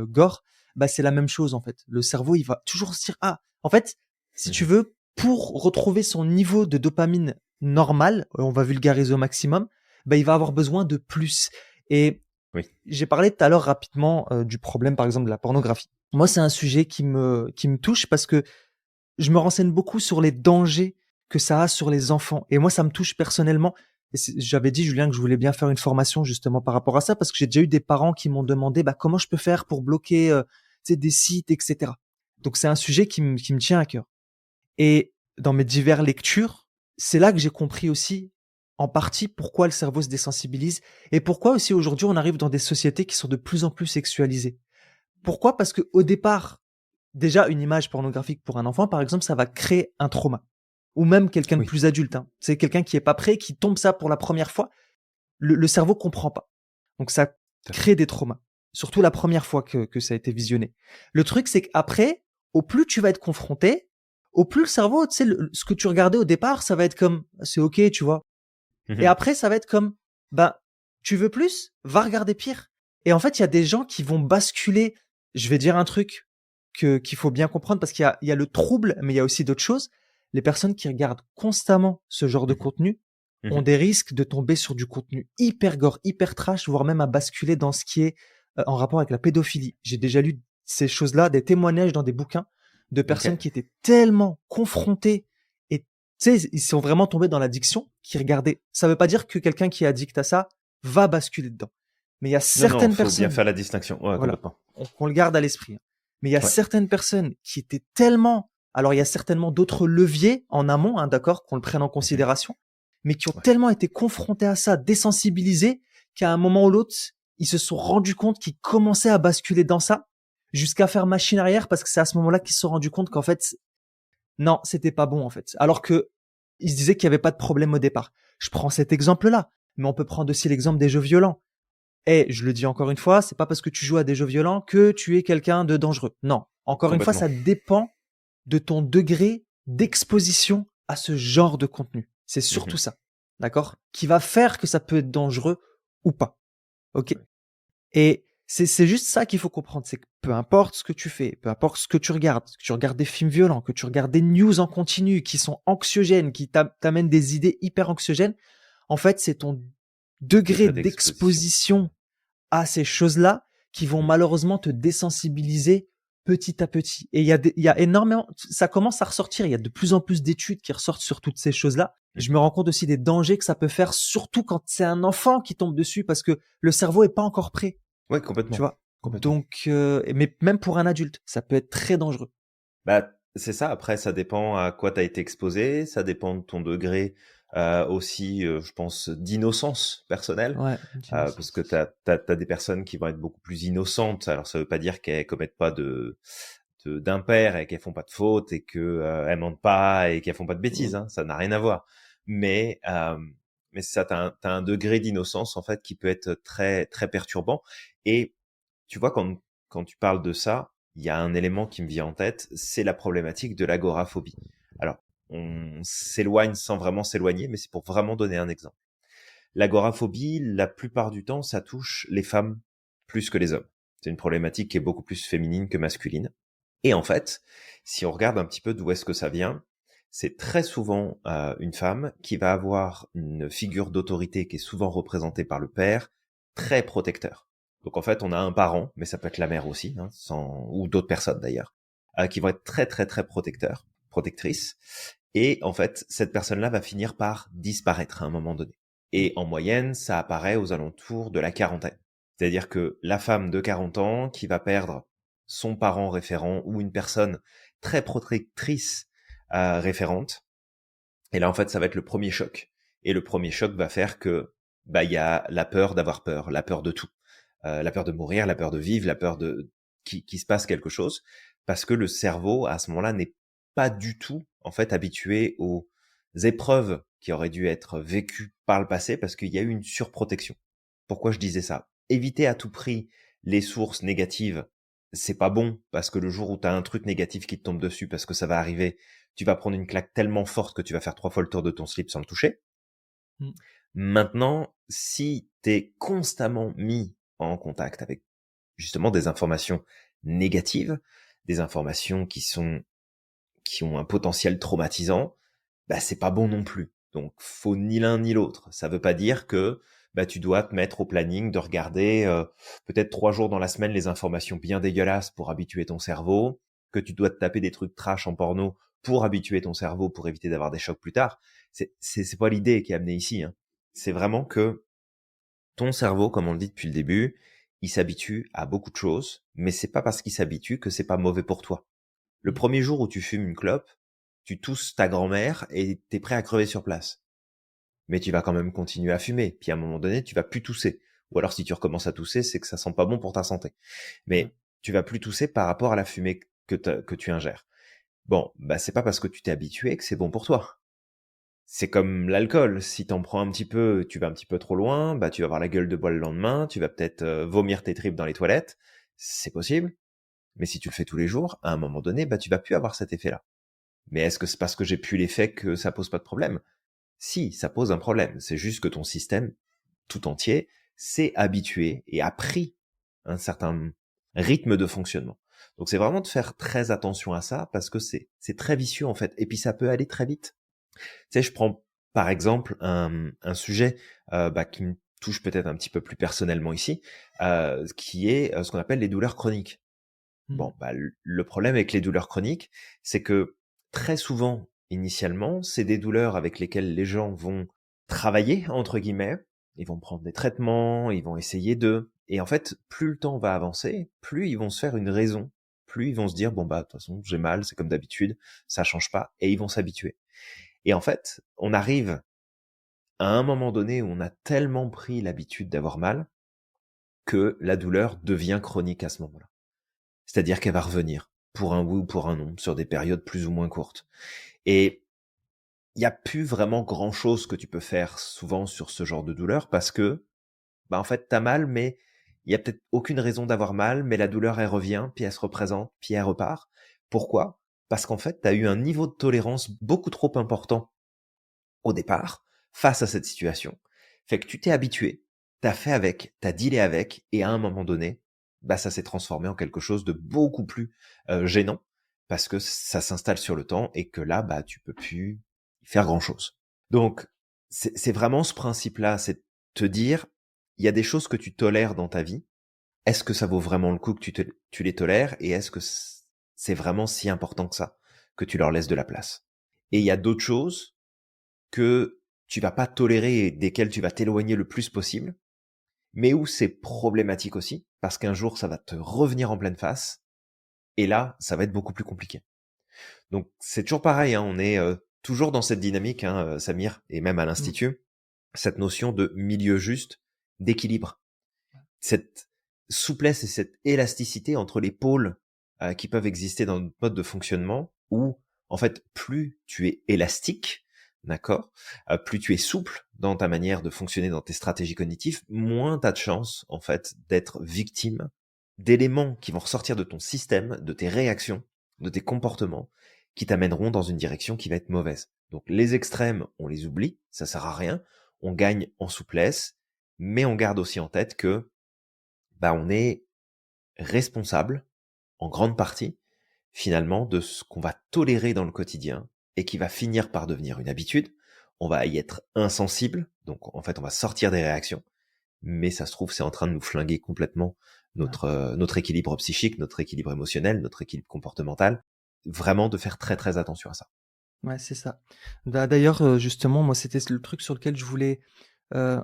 gore. Bah, c'est la même chose en fait. Le cerveau, il va toujours se dire ah, en fait, si tu Mhm. veux, pour retrouver son niveau de dopamine normal, on va vulgariser au maximum, bah, il va avoir besoin de plus. Et Oui. j'ai parlé tout à l'heure rapidement du problème, par exemple, de la pornographie. Moi, c'est un sujet qui me touche parce que je me renseigne beaucoup sur les dangers que ça a sur les enfants. Et moi, ça me touche personnellement. Et j'avais dit, Julien, que je voulais bien faire une formation justement par rapport à ça parce que j'ai déjà eu des parents qui m'ont demandé bah, comment je peux faire pour bloquer tu sais, des sites, etc. Donc, c'est un sujet qui me tient à cœur. Et dans mes diverses lectures, c'est là que j'ai compris aussi en partie pourquoi le cerveau se désensibilise et pourquoi aussi aujourd'hui on arrive dans des sociétés qui sont de plus en plus sexualisées. Pourquoi? Parce que au départ, déjà une image pornographique pour un enfant, par exemple, ça va créer un trauma. Ou même quelqu'un de Oui. plus adulte. Hein. C'est quelqu'un qui est pas prêt, qui tombe ça pour la première fois. Le cerveau comprend pas. Donc ça Tout à fait. crée des traumas. Surtout la première fois que ça a été visionné. Le truc, c'est qu'après, au plus tu vas être confronté, au plus le cerveau, tu sais, ce que tu regardais au départ, ça va être comme, c'est ok, tu vois. Et Mhm. après, ça va être comme, bah, tu veux plus? Va regarder pire. Et en fait, il y a des gens qui vont basculer. Je vais dire un truc qu'il faut bien comprendre parce qu'il y a le trouble, mais il y a aussi d'autres choses. Les personnes qui regardent constamment ce genre de Mhm. contenu ont Mhm. des risques de tomber sur du contenu hyper gore, hyper trash, voire même à basculer dans ce qui est en rapport avec la pédophilie. J'ai déjà lu ces choses-là, des témoignages dans des bouquins de Ok. personnes qui étaient tellement confrontées et tu sais, ils sont vraiment tombés dans l'addiction, qui regardaient. Ça veut pas dire que quelqu'un qui est addict à ça va basculer dedans. Mais il y a Non, non, certaines faut bien personnes, faire la distinction. Ouais, voilà, complètement. qu'on le garde à l'esprit. Hein. Mais il y a Ouais. certaines personnes qui étaient tellement, alors il y a certainement d'autres leviers en amont, hein, d'accord, qu'on le prenne en Mhm. considération, mais qui ont Ouais. tellement été confrontés à ça, désensibilisés, qu'à un moment ou l'autre, ils se sont rendus compte qu'ils commençaient à basculer dans ça, jusqu'à faire machine arrière, parce que c'est à ce moment-là qu'ils se sont rendus compte qu'en fait, non, c'était pas bon en fait. Alors que ils se disaient qu'il y avait pas de problème au départ. Je prends cet exemple-là, mais on peut prendre aussi l'exemple des jeux violents. Et je le dis encore une fois, c'est pas parce que tu joues à des jeux violents que tu es quelqu'un de dangereux. Non, encore une fois, Complètement. ça dépend de ton degré d'exposition à ce genre de contenu. C'est surtout Mhm. ça, d'accord? Qui va faire que ça peut être dangereux ou pas. Ok? Ouais. Et c'est juste ça qu'il faut comprendre, c'est que peu importe ce que tu fais, peu importe ce que tu regardes des films violents, que tu regardes des news en continu qui sont anxiogènes, qui t'amènent des idées hyper anxiogènes, en fait, c'est ton degré Degré d'exposition. d'exposition à ces choses-là qui vont Mhm. malheureusement te désensibiliser petit à petit. Et il y a énormément, ça commence à ressortir. Il y a de plus en plus d'études qui ressortent sur toutes ces choses-là. Je me Mhm. rends compte aussi des dangers que ça peut faire, surtout quand c'est un enfant qui tombe dessus parce que le cerveau est pas encore prêt. Ouais, Tu complètement. vois? Complètement. Donc, mais même pour un adulte, ça peut être très dangereux. Bah, c'est ça. Après, ça dépend à quoi tu as été exposé. Ça dépend de ton degré aussi, je pense, d'innocence personnelle. Ouais, Parce que d'innocence. t'as des personnes qui vont être beaucoup plus innocentes. Alors, ça veut pas dire qu'elles commettent pas d'impair et qu'elles font pas de fautes et que elles mentent pas et qu'elles font pas de bêtises. Hein. Ça n'a rien à voir. Mais mais ça, t'as un degré d'innocence en fait qui peut être très très perturbant. Et tu vois, quand tu parles de ça, il y a un élément qui me vient en tête, c'est la problématique de l'agoraphobie. Alors, on s'éloigne sans vraiment s'éloigner, mais c'est pour vraiment donner un exemple. L'agoraphobie, la plupart du temps, ça touche les femmes plus que les hommes. C'est une problématique qui est beaucoup plus féminine que masculine. Et en fait, si on regarde un petit peu d'où est-ce que ça vient, c'est très souvent une femme qui va avoir une figure d'autorité qui est souvent représentée par le père, très protecteur. Donc en fait, on a un parent, mais ça peut être la mère aussi, hein, ou d'autres personnes d'ailleurs, qui vont être très très très protecteurs, protectrices. Et en fait, cette personne-là va finir par disparaître à un moment donné. Et en moyenne, ça apparaît aux alentours de la quarantaine. C'est-à-dire que la femme de 40 ans qui va perdre son parent référent ou une personne très protectrice référente, et là en fait ça va être le premier choc. Et le premier choc va faire que il y a la peur d'avoir peur, la peur de tout, la peur de mourir, la peur de vivre, la peur de qui se passe quelque chose, parce que le cerveau à ce moment-là n'est pas du tout en fait habitué aux épreuves qui auraient dû être vécues par le passé, parce qu'il y a eu une surprotection. Pourquoi je disais ça? Éviter à tout prix les sources négatives, c'est pas bon, parce que le jour où tu as un truc négatif qui te tombe dessus, parce que ça va arriver, tu vas prendre une claque tellement forte que tu vas faire 3 fois le tour de ton slip sans le toucher. Mmh. Maintenant, si t'es constamment mis en contact avec justement des informations négatives, des informations qui ont un potentiel traumatisant, c'est pas bon non plus. Donc faut ni l'un ni l'autre. Ça veut pas dire que tu dois te mettre au planning de regarder peut-être 3 jours dans la semaine les informations bien dégueulasses pour habituer ton cerveau, que tu dois te taper des trucs trash en porno pour habituer ton cerveau pour éviter d'avoir des chocs plus tard. C'est pas l'idée qui est amenée ici, hein. C'est vraiment que ton cerveau, comme on le dit depuis le début, il s'habitue à beaucoup de choses, mais c'est pas parce qu'il s'habitue que c'est pas mauvais pour toi. Le premier jour où tu fumes une clope, tu tousses ta grand-mère et t'es prêt à crever sur place. Mais tu vas quand même continuer à fumer, puis à un moment donné, tu vas plus tousser. Ou alors si tu recommences à tousser, c'est que ça sent pas bon pour ta santé. Mais tu vas plus tousser par rapport à la fumée que tu ingères. Bon, c'est pas parce que tu t'es habitué que c'est bon pour toi. C'est comme l'alcool, si t'en prends un petit peu, tu vas un petit peu trop loin, tu vas avoir la gueule de bois le lendemain, tu vas peut-être vomir tes tripes dans les toilettes, c'est possible. Mais si tu le fais tous les jours, à un moment donné, tu vas plus avoir cet effet-là. Mais est-ce que c'est parce que j'ai plus l'effet que ça pose pas de problème? Si, ça pose un problème. C'est juste que ton système tout entier s'est habitué et a pris un certain rythme de fonctionnement. Donc c'est vraiment de faire très attention à ça parce que c'est très vicieux en fait. Et puis ça peut aller très vite. Tu sais, je prends par exemple un sujet qui me touche peut-être un petit peu plus personnellement ici, qui est ce qu'on appelle les douleurs chroniques. Bon, le problème avec les douleurs chroniques, c'est que très souvent, initialement, c'est des douleurs avec lesquelles les gens vont travailler, entre guillemets. Ils vont prendre des traitements, ils vont essayer et en fait, plus le temps va avancer, plus ils vont se faire une raison. Plus ils vont se dire, bon, de toute façon, j'ai mal, c'est comme d'habitude, ça change pas, et ils vont s'habituer. Et en fait, on arrive à un moment donné où on a tellement pris l'habitude d'avoir mal que la douleur devient chronique à ce moment-là. C'est-à-dire qu'elle va revenir, pour un oui ou pour un non, sur des périodes plus ou moins courtes. Et il n'y a plus vraiment grand-chose que tu peux faire souvent sur ce genre de douleur parce que, en fait, t'as mal, mais il y a peut-être aucune raison d'avoir mal, mais la douleur, elle revient, puis elle se représente, puis elle repart. Pourquoi? Parce qu'en fait, t'as eu un niveau de tolérance beaucoup trop important au départ face à cette situation. Fait que tu t'es habitué, t'as fait avec, t'as dealé avec, et à un moment donné, ça s'est transformé en quelque chose de beaucoup plus gênant parce que ça s'installe sur le temps et que là, tu peux plus faire grand chose. Donc, c'est vraiment ce principe-là, c'est de te dire, il y a des choses que tu tolères dans ta vie. Est-ce que ça vaut vraiment le coup que tu les tolères et est-ce que c'est vraiment si important que ça, que tu leur laisses de la place? Et il y a d'autres choses que tu vas pas tolérer et desquelles tu vas t'éloigner le plus possible, mais où c'est problématique aussi, parce qu'un jour ça va te revenir en pleine face, et là, ça va être beaucoup plus compliqué. Donc c'est toujours pareil, hein, on est toujours dans cette dynamique, hein, Samir, et même à l'Institut, cette notion de milieu juste, d'équilibre. Cette souplesse et cette élasticité entre les pôles qui peuvent exister dans notre mode de fonctionnement, où en fait, plus tu es élastique, d'accord, plus tu es souple dans ta manière de fonctionner, dans tes stratégies cognitives, moins tu as de chance en fait d'être victime d'éléments qui vont ressortir de ton système, de tes réactions, de tes comportements, qui t'amèneront dans une direction qui va être mauvaise. Donc les extrêmes, on les oublie, ça sert à rien, on gagne en souplesse, mais on garde aussi en tête que on est responsable, en grande partie, finalement, de ce qu'on va tolérer dans le quotidien et qui va finir par devenir une habitude. On va y être insensible, donc en fait, on va sortir des réactions, mais ça se trouve, c'est en train de nous flinguer complètement notre équilibre psychique, notre équilibre émotionnel, notre équilibre comportemental. Vraiment de faire très très attention à ça. Ouais, c'est ça. D'ailleurs, justement, moi, c'était le truc sur lequel je voulais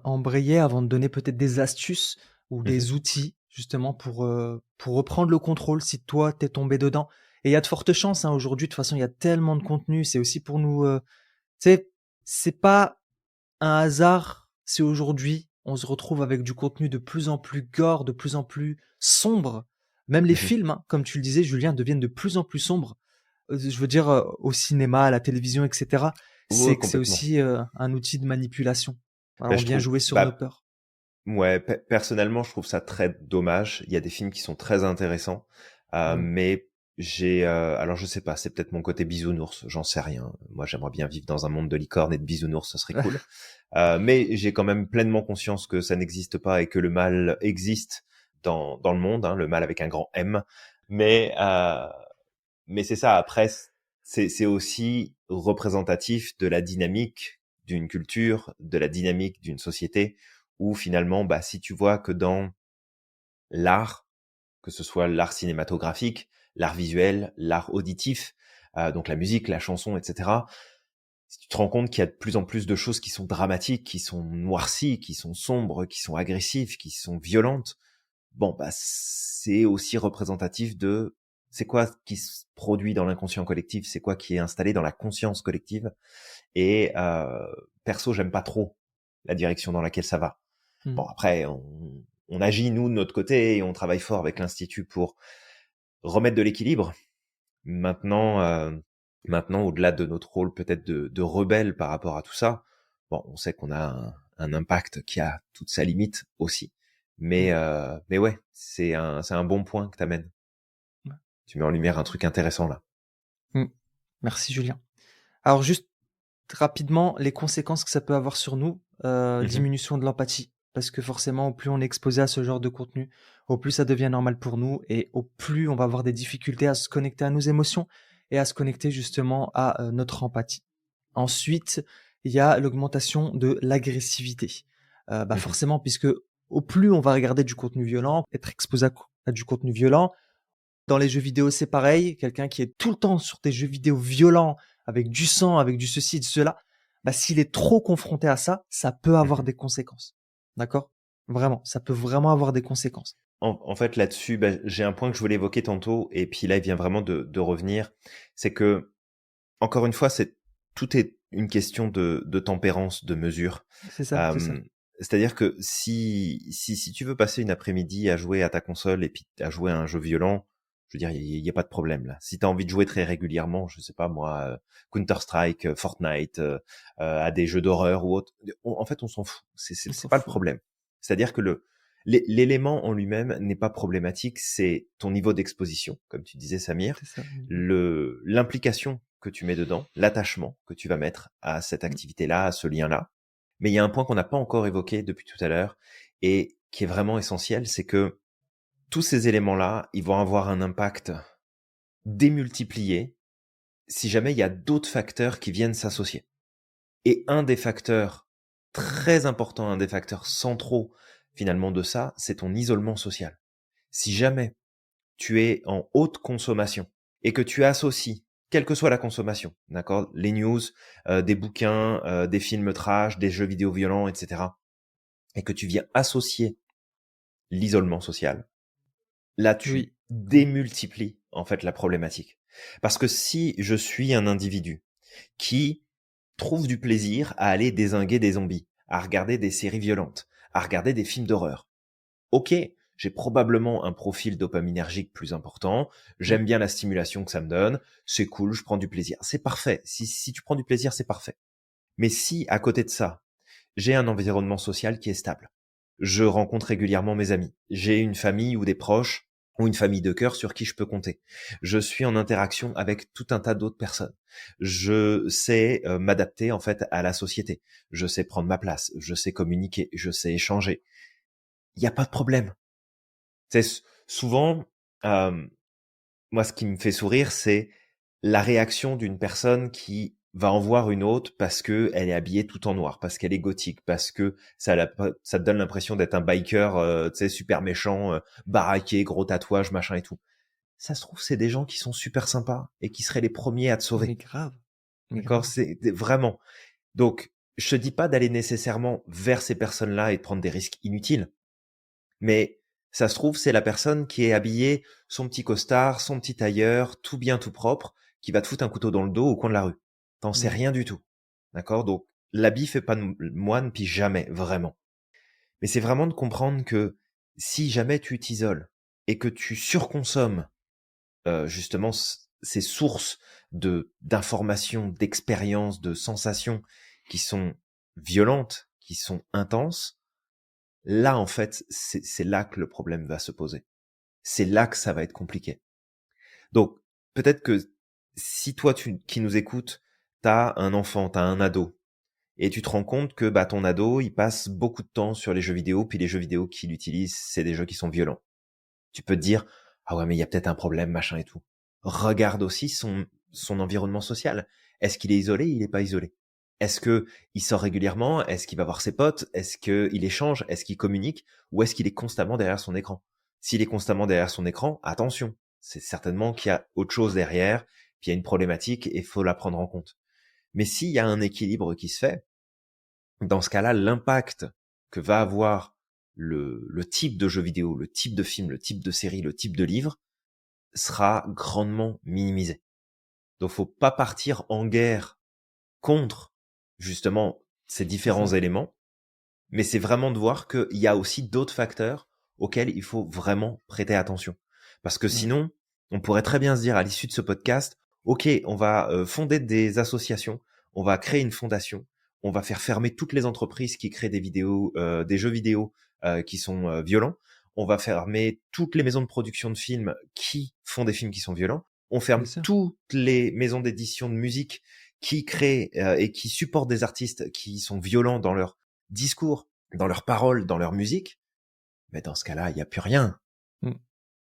embrayer avant de donner peut-être des astuces ou Mmh. des outils, justement, pour reprendre le contrôle si toi, t'es tombé dedans. Et il y a de fortes chances, hein, aujourd'hui, de toute façon, il y a tellement de contenu. C'est aussi pour nous, tu sais, c'est pas un hasard si aujourd'hui, on se retrouve avec du contenu de plus en plus gore, de plus en plus sombre. Même les Mmh. films, hein, comme tu le disais, Julien, deviennent de plus en plus sombres. Je veux dire, au cinéma, à la télévision, et cetera. Ouais, C'est que c'est complètement. aussi, un outil de manipulation. Voilà, Bah, on je vient trouve jouer sur nos bah, peurs. ouais, personnellement, je trouve ça très dommage. Il y a des films qui sont très intéressants, Mmh. mais alors je sais pas, c'est peut-être mon côté bisounours, j'en sais rien. Moi, j'aimerais bien vivre dans un monde de licornes et de bisounours, ce serait cool. Mais j'ai quand même pleinement conscience que ça n'existe pas et que le mal existe dans le monde, hein, le mal avec un grand M. Mais, euh, mais c'est ça, après, c'est aussi représentatif de la dynamique d'une culture, de la dynamique d'une société, où finalement, bah, si tu vois que dans l'art, que ce soit l'art cinématographique, l'art visuel, l'art auditif, donc la musique, la chanson, etc., si tu te rends compte qu'il y a de plus en plus de choses qui sont dramatiques, qui sont noircies, qui sont sombres, qui sont agressives, qui sont violentes, bon, bah, c'est aussi représentatif de c'est quoi qui se produit dans l'inconscient collectif, c'est quoi qui est installé dans la conscience collective. Et perso, j'aime pas trop la direction dans laquelle ça va. Mmh. Bon, après, on agit, nous, de notre côté, et on travaille fort avec l'Institut pour remettre de l'équilibre. Maintenant, maintenant, au-delà de notre rôle peut-être de rebelle par rapport à tout ça, bon, on sait qu'on a un impact qui a toute sa limite aussi. Mmh. Mais ouais, c'est un bon point que t'amènes. Ouais. Tu mets en lumière un truc intéressant là. Mmh. Merci Julien. Alors juste rapidement, les conséquences que ça peut avoir sur nous, Mhm, diminution de l'empathie. Parce que forcément, au plus on est exposé à ce genre de contenu, au plus ça devient normal pour nous et au plus on va avoir des difficultés à se connecter à nos émotions et à se connecter justement à notre empathie. Ensuite, il y a l'augmentation de l'agressivité. Bah mhm, forcément, puisque au plus on va regarder du contenu violent, être exposé à du contenu violent, dans les jeux vidéo, c'est pareil. Quelqu'un qui est tout le temps sur des jeux vidéo violents, avec du sang, avec du ceci et de cela, bah, s'il est trop confronté à ça, ça peut avoir mhm. des conséquences. D'accord? Vraiment, ça peut vraiment avoir des conséquences. En fait, là-dessus, bah, j'ai un point que je voulais évoquer tantôt, et puis là, il vient vraiment de revenir. C'est que, encore une fois, tout est une question de tempérance, de mesure. C'est ça, c'est ça. Euh, C'est-à-dire que si tu veux passer une après-midi à jouer à ta console et puis à jouer à un jeu violent, je veux dire, il y a pas de problème là. Si tu as envie de jouer très régulièrement, je sais pas moi, Counter-Strike, Fortnite, à des jeux d'horreur ou autre, en fait, on s'en fout. On C'est s'en pas le fout. problème. C'est-à-dire que l'élément en lui-même n'est pas problématique, c'est ton niveau d'exposition, comme tu disais, Samir, C'est ça. l'implication que tu mets dedans, l'attachement que tu vas mettre à cette Mm. activité-là, à ce lien-là. Mais il y a un point qu'on n'a pas encore évoqué depuis tout à l'heure et qui est vraiment essentiel, c'est que tous ces éléments-là, ils vont avoir un impact démultiplié si jamais il y a d'autres facteurs qui viennent s'associer. Et un des facteurs très importants, un des facteurs centraux finalement de ça, c'est ton isolement social. Si jamais tu es en haute consommation et que tu associes, quelle que soit la consommation, d'accord, les news, des bouquins, des films trash, des jeux vidéo violents, etc., et que tu viens associer l'isolement social, là tu Oui. Mm. démultiplies en fait la problématique. Parce que si je suis un individu qui trouve du plaisir à aller dézinguer des zombies, à regarder des séries violentes, à regarder des films d'horreur, ok, j'ai probablement un profil dopaminergique plus important, Mm. j'aime bien la stimulation que ça me donne, c'est cool, je prends du plaisir. C'est parfait. Si tu prends du plaisir, c'est parfait. Mais si, à côté de ça, j'ai un environnement social qui est stable, je rencontre régulièrement mes amis, j'ai une famille ou des proches, ou une famille de cœur sur qui je peux compter. Je suis en interaction avec tout un tas d'autres personnes. Je sais m'adapter en fait à la société. Je sais prendre ma place. Je sais communiquer. Je sais échanger. Il n'y a pas de problème. C'est souvent, euh, moi, ce qui me fait sourire, c'est la réaction d'une personne qui va en voir une autre parce que elle est habillée tout en noir, parce qu'elle est gothique, parce que ça te donne l'impression d'être un biker, tu sais, super méchant, baraqué, gros tatouage, machin et tout. Ça se trouve, c'est des gens qui sont super sympas et qui seraient les premiers à te Mais sauver. grave. Mais D'accord? grave. C'est vraiment. Donc, je te dis pas d'aller nécessairement vers ces personnes-là et de prendre des risques inutiles, mais ça se trouve, c'est la personne qui est habillée, son petit costard, son petit tailleur, tout bien, tout propre, qui va te foutre un couteau dans le dos au coin de la rue. T'en sais Mmh. rien du tout. D'accord? Donc, l'habit fait pas de moine, puis jamais, vraiment. Mais c'est vraiment de comprendre que si jamais tu t'isoles et que tu surconsommes justement ces sources de d'informations, d'expériences, de sensations qui sont violentes, qui sont intenses, là en fait c'est là que le problème va se poser. C'est là que ça va être compliqué. Donc peut-être que si toi qui nous écoutes, t'as un enfant, t'as un ado, et tu te rends compte que bah ton ado il passe beaucoup de temps sur les jeux vidéo, puis les jeux vidéo qu'il utilise c'est des jeux qui sont violents. Tu peux te dire, ah ouais, mais il y a peut-être un problème, machin et tout. Regarde aussi son environnement social. Est-ce qu'il est isolé? Il n'est pas isolé. Est-ce que il sort régulièrement? Est-ce qu'il va voir ses potes? Est-ce qu'il échange? Est-ce qu'il communique? Ou est-ce qu'il est constamment derrière son écran? S'il est constamment derrière son écran, attention. C'est certainement qu'il y a autre chose derrière, puis il y a une problématique et il faut la prendre en compte. Mais s'il y a un équilibre qui se fait, dans ce cas-là, l'impact que va avoir le type de jeu vidéo, le type de film, le type de série, le type de livre sera grandement minimisé. Donc faut pas partir en guerre contre justement ces C'est différents ça. éléments, mais c'est vraiment de voir qu'il y a aussi d'autres facteurs auxquels il faut vraiment prêter attention. Parce que Ouais. sinon, on pourrait très bien se dire à l'issue de ce podcast, ok, on va fonder des associations, on va créer une fondation, on va faire fermer toutes les entreprises qui créent des vidéos, des jeux vidéo qui sont violents, on va fermer toutes les maisons de production de films qui font des films qui sont violents, on Bien ferme sûr. toutes les maisons d'édition de musique qui créent et qui supportent des artistes qui sont violents dans leur discours, dans leurs paroles, dans leur musique, mais dans ce cas-là, il n'y a plus rien. Mmh.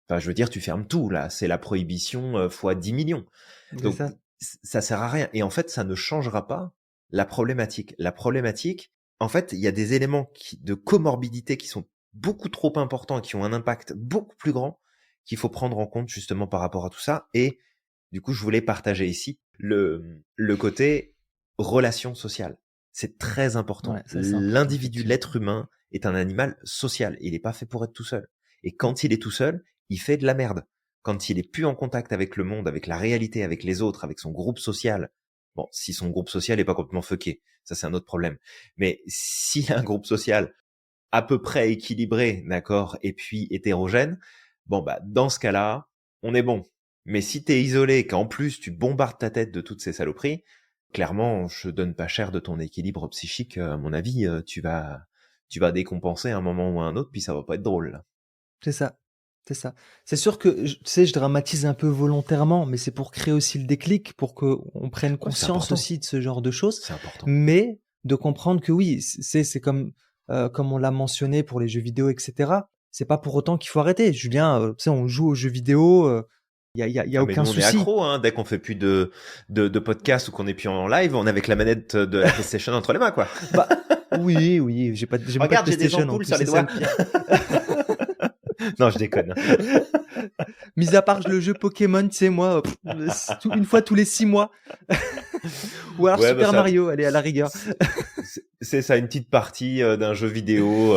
Enfin, je veux dire, tu fermes tout, là. C'est la prohibition fois 10 millions. C'est Donc, ça. ça sert à rien. Et en fait, ça ne changera pas la problématique. La problématique, en fait, il y a des éléments de comorbidité qui sont beaucoup trop importants et qui ont un impact beaucoup plus grand qu'il faut prendre en compte justement par rapport à tout ça. Et du coup, je voulais partager ici le côté relation sociale. C'est très important. Ouais, ça c'est important L'individu, effectivement. l'être humain est un animal social. Il n'est pas fait pour être tout seul. Et Mmh. quand il est tout seul, il fait de la merde. Quand il est plus en contact avec le monde, avec la réalité, avec les autres, avec son groupe social. Bon, si son groupe social est pas complètement fucké, ça c'est un autre problème. Mais s'il a un groupe social à peu près équilibré, d'accord, et puis hétérogène, bon bah dans ce cas-là, on est bon. Mais si t'es isolé et qu'en plus tu bombardes ta tête de toutes ces saloperies, clairement, je donne pas cher de ton équilibre psychique. À mon avis, tu vas décompenser à un moment ou à un autre, puis ça va pas être drôle. Là. C'est ça. C'est ça. C'est sûr que tu sais, je dramatise un peu volontairement, mais c'est pour créer aussi le déclic, pour qu'on prenne Ouais, c'est conscience important. aussi de ce genre de choses, C'est important. mais de comprendre que oui, c'est comme comme on l'a mentionné pour les jeux vidéo, etc. C'est pas pour autant qu'il faut arrêter. Julien, tu sais, on joue aux jeux vidéo, y a Ah mais aucun nous on est souci. accro, hein. Dès qu'on fait plus de podcasts ou qu'on est plus en live, on est avec la manette de la PlayStation entre les mains, quoi. Bah oui, oui, j'ai même pas de Regarde, j'ai des PlayStation en ampoules plus, sur les c'est ça doigts. le pire. Non, je déconne. Mis à part le jeu Pokémon, tu sais, moi, une fois tous les 6 mois. Ou alors Ouais, bah Super ça, Mario, allez, à la rigueur. c'est ça, une petite partie d'un jeu vidéo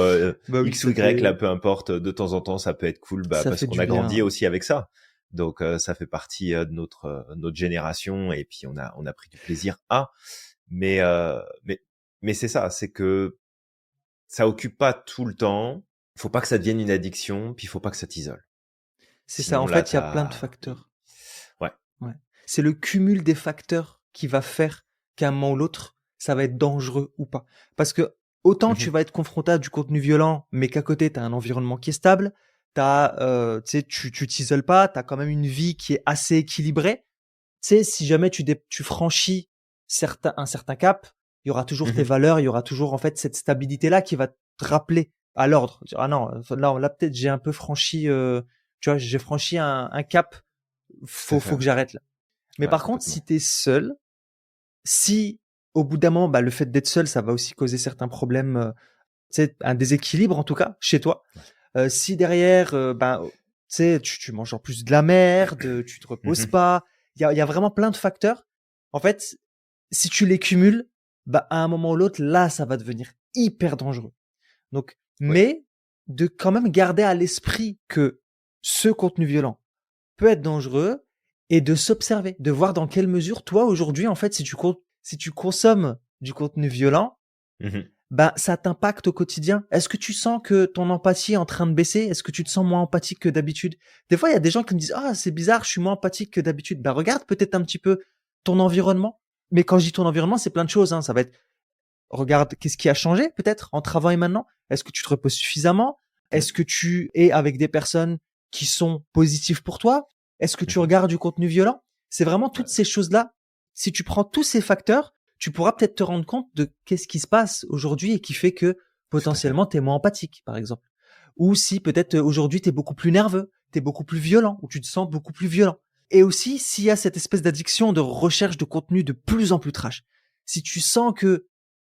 Bah oui, X ou Y, là, peu importe. De temps en temps, ça peut être cool, bah ça parce fait qu'on du a grandi bien. aussi avec ça. Donc ça fait partie de notre génération et puis on a pris du plaisir à. Mais euh, mais mais c'est ça, c'est que ça occupe pas tout le temps. Faut pas que ça devienne une addiction, puis il faut pas que ça t'isole. C'est ça, en Sinon là, fait, il y a plein de oui. facteurs. Ouais. Ouais. C'est le cumul des facteurs qui va faire qu'à un moment ou l'autre, ça va être dangereux ou pas. Parce que autant tu Mhm. vas être confronté à du contenu violent, mais qu'à côté, tu as un environnement qui est stable, tu sais, tu t'isoles pas, tu as quand même une vie qui est assez équilibrée. Tu sais, si jamais tu franchis un certain cap, il y aura toujours tes Mhm. valeurs, il y aura toujours en fait cette stabilité-là qui va te rappeler à l'ordre. Dire, ah non, là peut-être j'ai un peu franchi, tu vois, j'ai franchi un cap, Tout à fait. faut que j'arrête là. Mais Ouais, par contre, complètement. si t'es seul, si au bout d'un moment, bah, le fait d'être seul, ça va aussi causer certains problèmes, tu sais, un déséquilibre en tout cas chez toi. Ouais. Si derrière, ben, tu sais, tu manges en plus de la merde, tu te reposes Mhm. pas. Il y a vraiment plein de facteurs. En fait, si tu les cumules, bah, à un moment ou l'autre, là, ça va devenir hyper dangereux. Donc, Oui. mais de quand même garder à l'esprit que ce contenu violent peut être dangereux et de s'observer, de voir dans quelle mesure toi aujourd'hui en fait si tu consommes du contenu violent, Mhm. ben ça t'impacte au quotidien. Est-ce que tu sens que ton empathie est en train de baisser? Est-ce que tu te sens moins empathique que d'habitude? Des fois, il y a des gens qui me disent ah c'est bizarre, je suis moins empathique que d'habitude. Ben regarde peut-être un petit peu ton environnement. Mais quand je dis ton environnement, c'est plein de choses. Hein. Ça va être regarde qu'est-ce qui a changé peut-être entre avant et maintenant. Est-ce que tu te reposes suffisamment? Mhm. Est-ce que tu es avec des personnes qui sont positives pour toi? Est-ce que tu Mhm. regardes du contenu violent? C'est vraiment Ouais. toutes ces choses-là. Si tu prends tous ces facteurs, tu pourras peut-être te rendre compte de qu'est-ce qui se passe aujourd'hui et qui fait que Tout à fait. potentiellement tu es moins empathique, par exemple. Ou si peut-être aujourd'hui tu es beaucoup plus nerveux, tu es beaucoup plus violent, ou tu te sens beaucoup plus violent. Et aussi, s'il y a cette espèce d'addiction de recherche de contenu de plus en plus trash, si tu sens que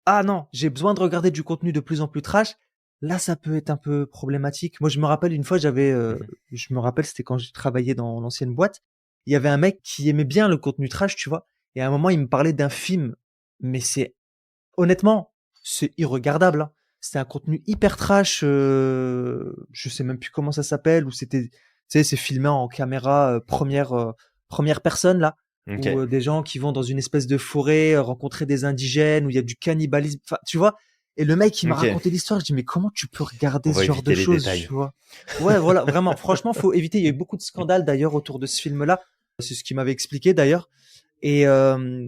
ah non, j'ai besoin de regarder du contenu de plus en plus trash. Là, ça peut être un peu problématique. Moi, je me rappelle une fois, Mhm. je me rappelle, c'était quand j'ai travaillé dans l'ancienne boîte. Il y avait un mec qui aimait bien le contenu trash, tu vois. Et à un moment, il me parlait d'un film. Mais honnêtement, c'est irregardable. Hein. C'était un contenu hyper trash. Je sais même plus comment ça s'appelle. Ou c'était, tu sais, c'est filmé en caméra première personne là, où Ok. des gens qui vont dans une espèce de forêt rencontrer des indigènes, où il y a du cannibalisme. Enfin, tu vois. Et le mec, il m'a Ok. raconté l'histoire. Je dis mais comment tu peux On regarder ce va genre de éviter les choses, détails. tu vois. Ouais, voilà, vraiment. Franchement, faut éviter. Il y a eu beaucoup de scandales d'ailleurs autour de ce film-là. C'est ce qu'il m'avait expliqué d'ailleurs. Et, euh,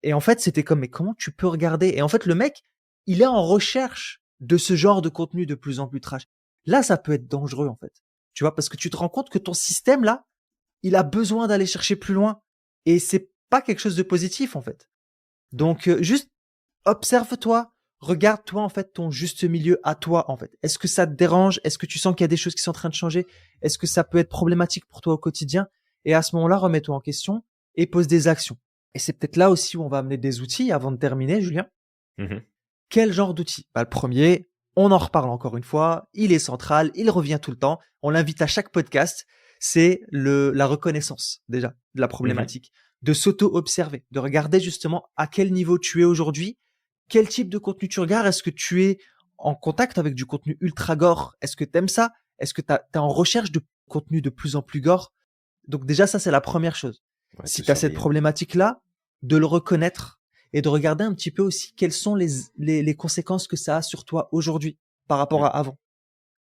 et en fait, c'était comme, mais comment tu peux regarder? Et en fait, le mec, il est en recherche de ce genre de contenu de plus en plus trash. Là, ça peut être dangereux, en fait. Tu vois, parce que tu te rends compte que ton système, là, il a besoin d'aller chercher plus loin. Et c'est pas quelque chose de positif, en fait. Donc, juste observe-toi, regarde-toi, en fait, ton juste milieu à toi, en fait. Est-ce que ça te dérange? Est-ce que tu sens qu'il y a des choses qui sont en train de changer? Est-ce que ça peut être problématique pour toi au quotidien? Et à ce moment-là, remets-toi en question et pose des actions. Et c'est peut-être là aussi où on va amener des outils avant de terminer, Julien. Mhm. Quel genre d'outils? Bah, le premier, on en reparle encore une fois, il est central, il revient tout le temps, on l'invite à chaque podcast, c'est la reconnaissance déjà de la Mhm. problématique, de s'auto-observer, de regarder justement à quel niveau tu es aujourd'hui, quel type de contenu tu regardes, est-ce que tu es en contact avec du contenu ultra gore, est-ce que tu aimes ça, est-ce que tu es en recherche de contenu de plus en plus gore. Donc déjà ça c'est la première chose. Ouais, te Si tu as cette surveiller. problématique-là, de le reconnaître et de regarder un petit peu aussi quelles sont les conséquences que ça a sur toi aujourd'hui par rapport Mm. à avant.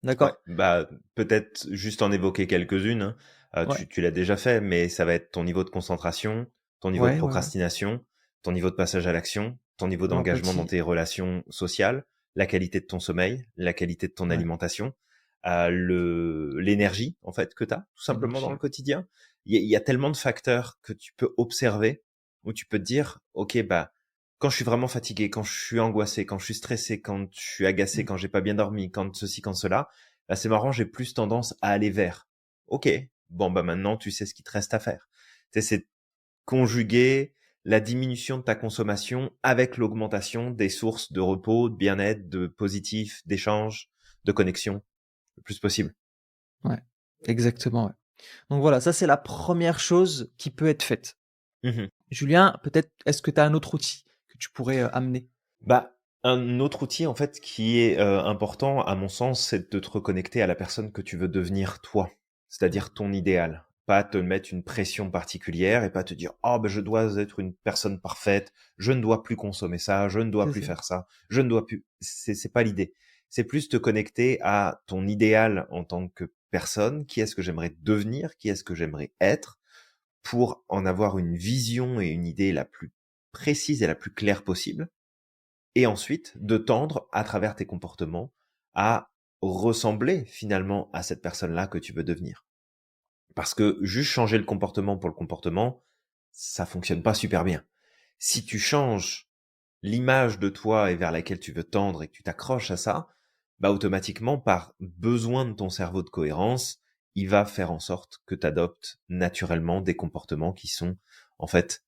Ouais, D'accord? bah peut-être juste en évoquer quelques-unes. Hein. Ouais. Tu l'as déjà fait, mais ça va être ton niveau de concentration, ton niveau de Ouais. procrastination, ton niveau de passage à l'action, ton niveau d'engagement dans L'empathie. tes relations sociales, la qualité de ton sommeil, la qualité de ton Ouais. alimentation, l'énergie en fait que tu as tout simplement dans L'énergie. le Ouais. quotidien. Il y a tellement de facteurs que tu peux observer où tu peux te dire, ok, bah quand je suis vraiment fatigué, quand je suis angoissé, quand je suis stressé, quand je suis agacé, Mm. quand j'ai pas bien dormi, quand ceci, quand cela, bah, c'est marrant, j'ai plus tendance à aller vers. Ok, bon bah maintenant tu sais ce qu'il te reste à faire. Tu sais, c'est conjuguer la diminution de ta consommation avec l'augmentation des sources de repos, de bien-être, de positif, d'échange, de connexion, le plus possible. Ouais. Exactement. Ouais. Donc voilà, ça c'est la première chose qui peut être faite. Mhm. Julien, peut-être est-ce que tu as un autre outil que tu pourrais amener? Bah, un autre outil en fait qui est important à mon sens, c'est de te reconnecter à la personne que tu veux devenir toi, Ouais. c'est-à-dire ton idéal. Pas te mettre une pression particulière et pas te dire oh ben je dois être une personne parfaite, je ne dois plus consommer ça, je ne dois C'est plus ça. faire ça, je ne dois plus. C'est pas l'idée. C'est plus te connecter à ton idéal en tant que personne. Qui est-ce que j'aimerais devenir, qui est-ce que j'aimerais être, pour en avoir une vision et une idée la plus précise et la plus claire possible et ensuite de tendre à travers tes comportements à ressembler finalement à cette personne-là que tu veux devenir. Parce que juste changer le comportement pour le comportement, ça fonctionne pas super bien. Si tu changes l'image de toi et vers laquelle tu veux tendre et que tu t'accroches à ça, bah automatiquement par besoin de ton cerveau de cohérence, il va faire en sorte que tu adoptes naturellement des comportements qui sont en fait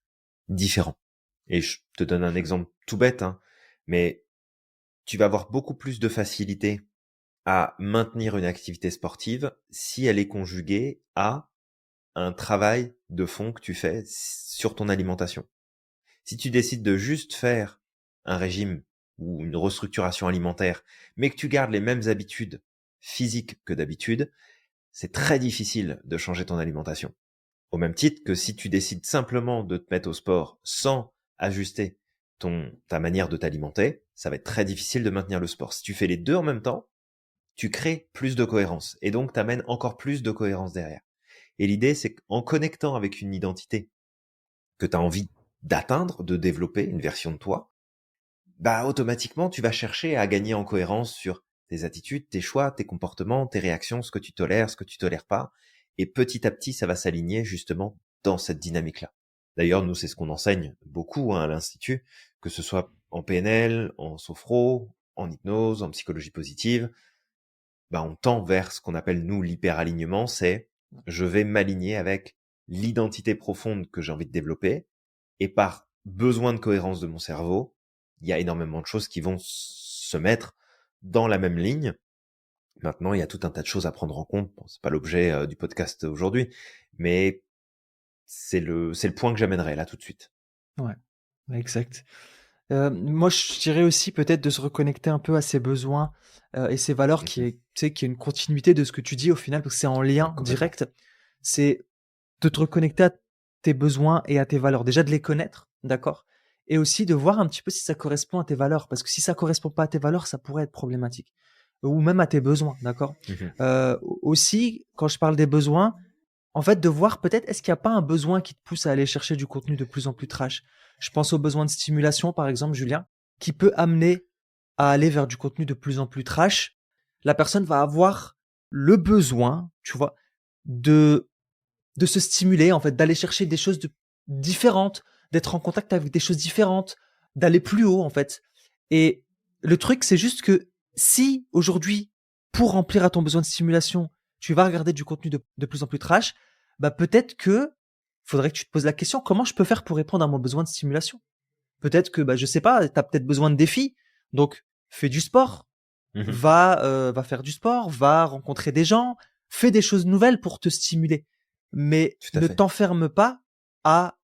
différents. Et je te donne un exemple tout bête, hein, mais tu vas avoir beaucoup plus de facilité à maintenir une activité sportive si elle est conjuguée à un travail de fond que tu fais sur ton alimentation. Si tu décides de juste faire un régime ou une restructuration alimentaire, mais que tu gardes les mêmes habitudes physiques que d'habitude, c'est très difficile de changer ton alimentation. Au même titre que si tu décides simplement de te mettre au sport sans ajuster ta manière de t'alimenter, ça va être très difficile de maintenir le sport. Si tu fais les deux en même temps, tu crées plus de cohérence et donc t'amènes encore plus de cohérence derrière. Et l'idée, c'est qu'en connectant avec une identité que tu as envie d'atteindre, de développer, une version de toi, bah automatiquement, tu vas chercher à gagner en cohérence sur tes attitudes, tes choix, tes comportements, tes réactions, ce que tu tolères, ce que tu tolères pas. Et petit à petit, ça va s'aligner justement dans cette dynamique-là. D'ailleurs, nous, c'est ce qu'on enseigne beaucoup à l'Institut, que ce soit en PNL, en sophro, en hypnose, en psychologie positive. Bah, on tend vers ce qu'on appelle, nous, l'hyperalignement, c'est je vais m'aligner avec l'identité profonde que j'ai envie de développer, et par besoin de cohérence de mon cerveau, il y a énormément de choses qui vont se mettre dans la même ligne. Maintenant, il y a tout un tas de choses à prendre en compte. Bon, c'est pas l'objet du podcast aujourd'hui, mais c'est le point que j'amènerai là tout de suite. Ouais, exact. Moi, je dirais aussi peut-être de se reconnecter un peu à ses besoins, et ses valeurs qui Mhm. est tu sais, qui est une continuité de ce que tu dis au final, parce que c'est en lien Complètement. direct. C'est de te reconnecter à tes besoins et à tes valeurs. Déjà de les connaître, d'accord? Et aussi de voir un petit peu si ça correspond à tes valeurs, parce que si ça correspond pas à tes valeurs, ça pourrait être problématique. Ou même à tes besoins, d'accord? Mhm. Aussi, quand je parle des besoins, en fait, de voir peut-être est-ce qu'il y a pas un besoin qui te pousse à aller chercher du contenu de plus en plus trash? Je pense au besoin de stimulation, par exemple, Julien, qui peut amener à aller vers du contenu de plus en plus trash. La personne va avoir le besoin, tu vois, de de se stimuler, en fait, d'aller chercher des choses différentes, d'être en contact avec des choses différentes, d'aller plus haut, en fait. Et le truc, c'est juste que si aujourd'hui, pour remplir à ton besoin de stimulation, tu vas regarder du contenu de plus en plus trash, bah peut-être que faudrait que tu te poses la question, comment je peux faire pour répondre à mon besoin de stimulation? Peut-être que, bah, je sais pas, tu as peut-être besoin de défis, donc fais du sport, Mhm. va faire du sport, va rencontrer des gens, fais des choses nouvelles pour te stimuler. Mais Tout à ne fait. t'enferme pas à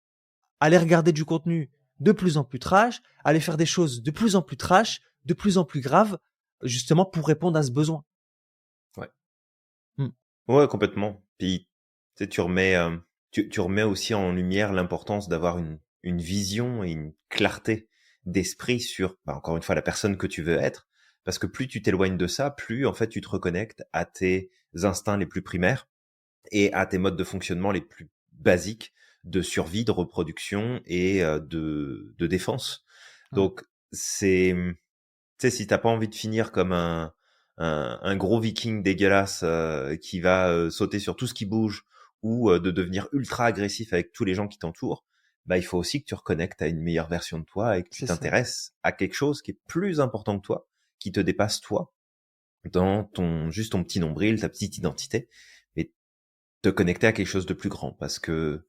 aller regarder du contenu de plus en plus trash, aller faire des choses de plus en plus trash, de plus en plus graves, justement pour répondre à ce besoin. Ouais. Mm. Ouais, complètement. Puis, tu sais, tu remets aussi en lumière l'importance d'avoir une vision et une clarté d'esprit sur, bah, encore une fois, la personne que tu veux être. Parce que plus tu t'éloignes de ça, plus, en fait, tu te reconnectes à tes instincts les plus primaires et à tes modes de fonctionnement les plus basiques de survie, de reproduction et de défense. Ouais, Donc, tu sais, si t'as pas envie de finir comme un gros viking dégueulasse qui va sauter sur tout ce qui bouge ou de devenir ultra agressif avec tous les gens qui t'entourent, bah il faut aussi que tu reconnectes à une meilleure version de toi et que tu c'est ça. t'intéresses à quelque chose qui est plus important que toi, qui te dépasse toi, dans juste ton petit nombril, ta petite identité, et te connecter à quelque chose de plus grand parce que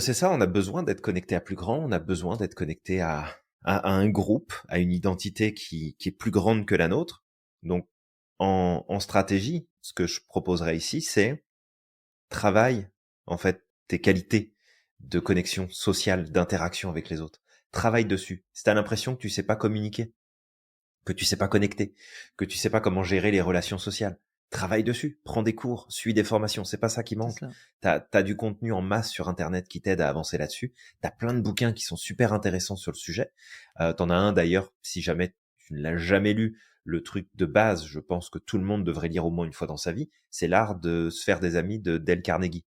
c'est ça, on a besoin d'être connecté à plus grand, on a besoin d'être connecté à un groupe, à une identité qui est plus grande que la nôtre. Donc, en stratégie, ce que je proposerais ici, c'est travaille, en fait, tes qualités de connexion sociale, d'interaction avec les autres. Travaille dessus. Si t'as l'impression que tu sais pas communiquer, que tu sais pas connecter, que tu sais pas comment gérer les relations sociales, travaille dessus, prends des cours, suis des formations, c'est pas ça qui C'est manque. ça. T'as du contenu en masse sur internet qui t'aide à avancer là-dessus. T'as plein de bouquins qui sont super intéressants sur le sujet. T'en as un d'ailleurs, si jamais tu ne l'as jamais lu, le truc de base, je pense que tout le monde devrait lire au moins une fois dans sa vie, c'est l'art de se faire des amis de Dale Carnegie.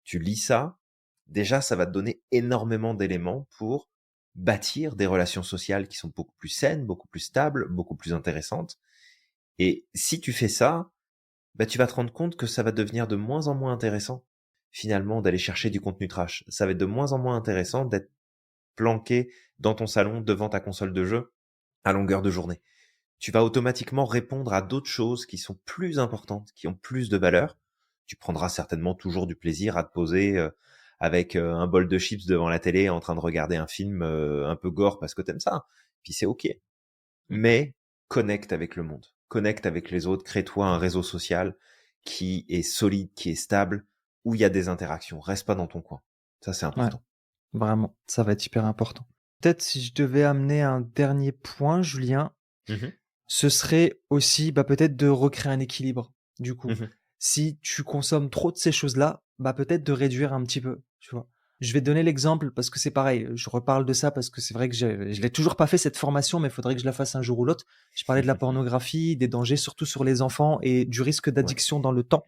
Tu lis ça, déjà ça va te donner énormément d'éléments pour bâtir des relations sociales qui sont beaucoup plus saines, beaucoup plus stables, beaucoup plus intéressantes. Et si tu fais ça, bah tu vas te rendre compte que ça va devenir de moins en moins intéressant finalement d'aller chercher du contenu trash. Ça va être de moins en moins intéressant d'être planqué dans ton salon devant ta console de jeu à longueur de journée. Tu vas automatiquement répondre à d'autres choses qui sont plus importantes, qui ont plus de valeur. Tu prendras certainement toujours du plaisir à te poser avec un bol de chips devant la télé en train de regarder un film un peu gore parce que t'aimes ça. Puis c'est ok. Mm. Mais connecte avec le monde. Connecte avec les autres. Crée-toi un réseau social qui est solide, qui est stable, où il y a des interactions. Reste pas dans ton coin. Ça, c'est Ouais. important. Vraiment, ça va être hyper important. Peut-être si je devais amener un dernier point, Julien, Mhm, ce serait aussi peut-être de recréer un équilibre. Du coup, mhm. si tu consommes trop de ces choses-là, peut-être de réduire un petit peu, tu vois. Je vais te donner l'exemple parce que c'est pareil, je reparle de ça parce que c'est vrai que je l'ai toujours pas fait cette formation, mais il faudrait que je la fasse un jour ou l'autre. Je parlais de la pornographie, des dangers surtout sur les enfants et du risque Ouais, d'addiction dans le temps,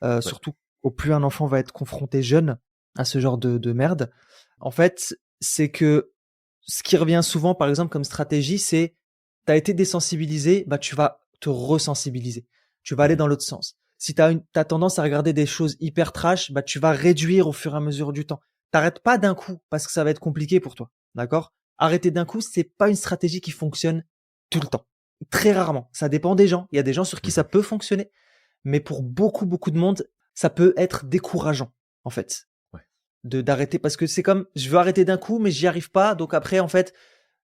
ouais. surtout au plus un enfant va être confronté jeune à ce genre de merde. En fait, c'est que ce qui revient souvent, par exemple, comme stratégie, c'est tu as été désensibilisé, tu vas te resensibiliser. Tu vas aller Mhm, dans l'autre sens. Si tu as tendance à regarder des choses hyper trash, tu vas réduire au fur et à mesure du temps. T'arrêtes pas d'un coup parce que ça va être compliqué pour toi. D'accord? Arrêter d'un coup, c'est pas une stratégie qui fonctionne tout le temps. Très rarement. Ça dépend des gens. Il y a des gens sur qui ça mhm. peut fonctionner, mais pour beaucoup, beaucoup de monde, ça peut être décourageant, en fait, Ouais. de d'arrêter parce que c'est comme je veux arrêter d'un coup, mais j'y arrive pas. Donc après, en fait,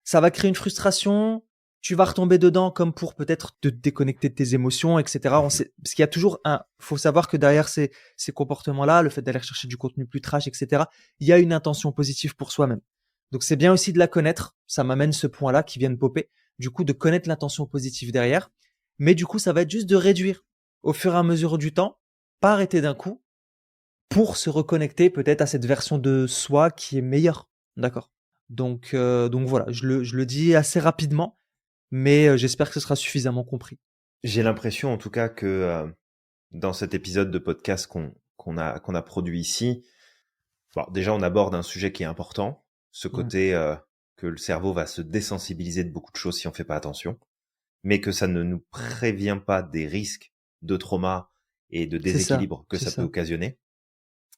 ça va créer une frustration. Tu vas retomber dedans comme pour peut-être te déconnecter de tes émotions, etc. On Mhm. sait, parce qu'il y a toujours faut savoir que derrière ces comportements-là, le fait d'aller chercher du contenu plus trash, etc., il y a une intention positive pour soi-même. Donc c'est bien aussi de la connaître. Ça m'amène ce point-là qui vient de popper. Du coup, de connaître l'intention positive derrière. Mais du coup, ça va être juste de réduire au fur et à mesure du temps, pas arrêter d'un coup pour se reconnecter peut-être à cette version de soi qui est meilleure. D'accord. Donc voilà, je le dis assez rapidement, mais j'espère que ce sera suffisamment compris. J'ai l'impression en tout cas que dans cet épisode de podcast qu'on a produit ici, bon, déjà on aborde un sujet qui est important, ce Mm. côté que le cerveau va se désensibiliser de beaucoup de choses si on fait pas attention, mais que ça ne nous prévient pas des risques de trauma et de déséquilibre que C'est ça peut ça. occasionner.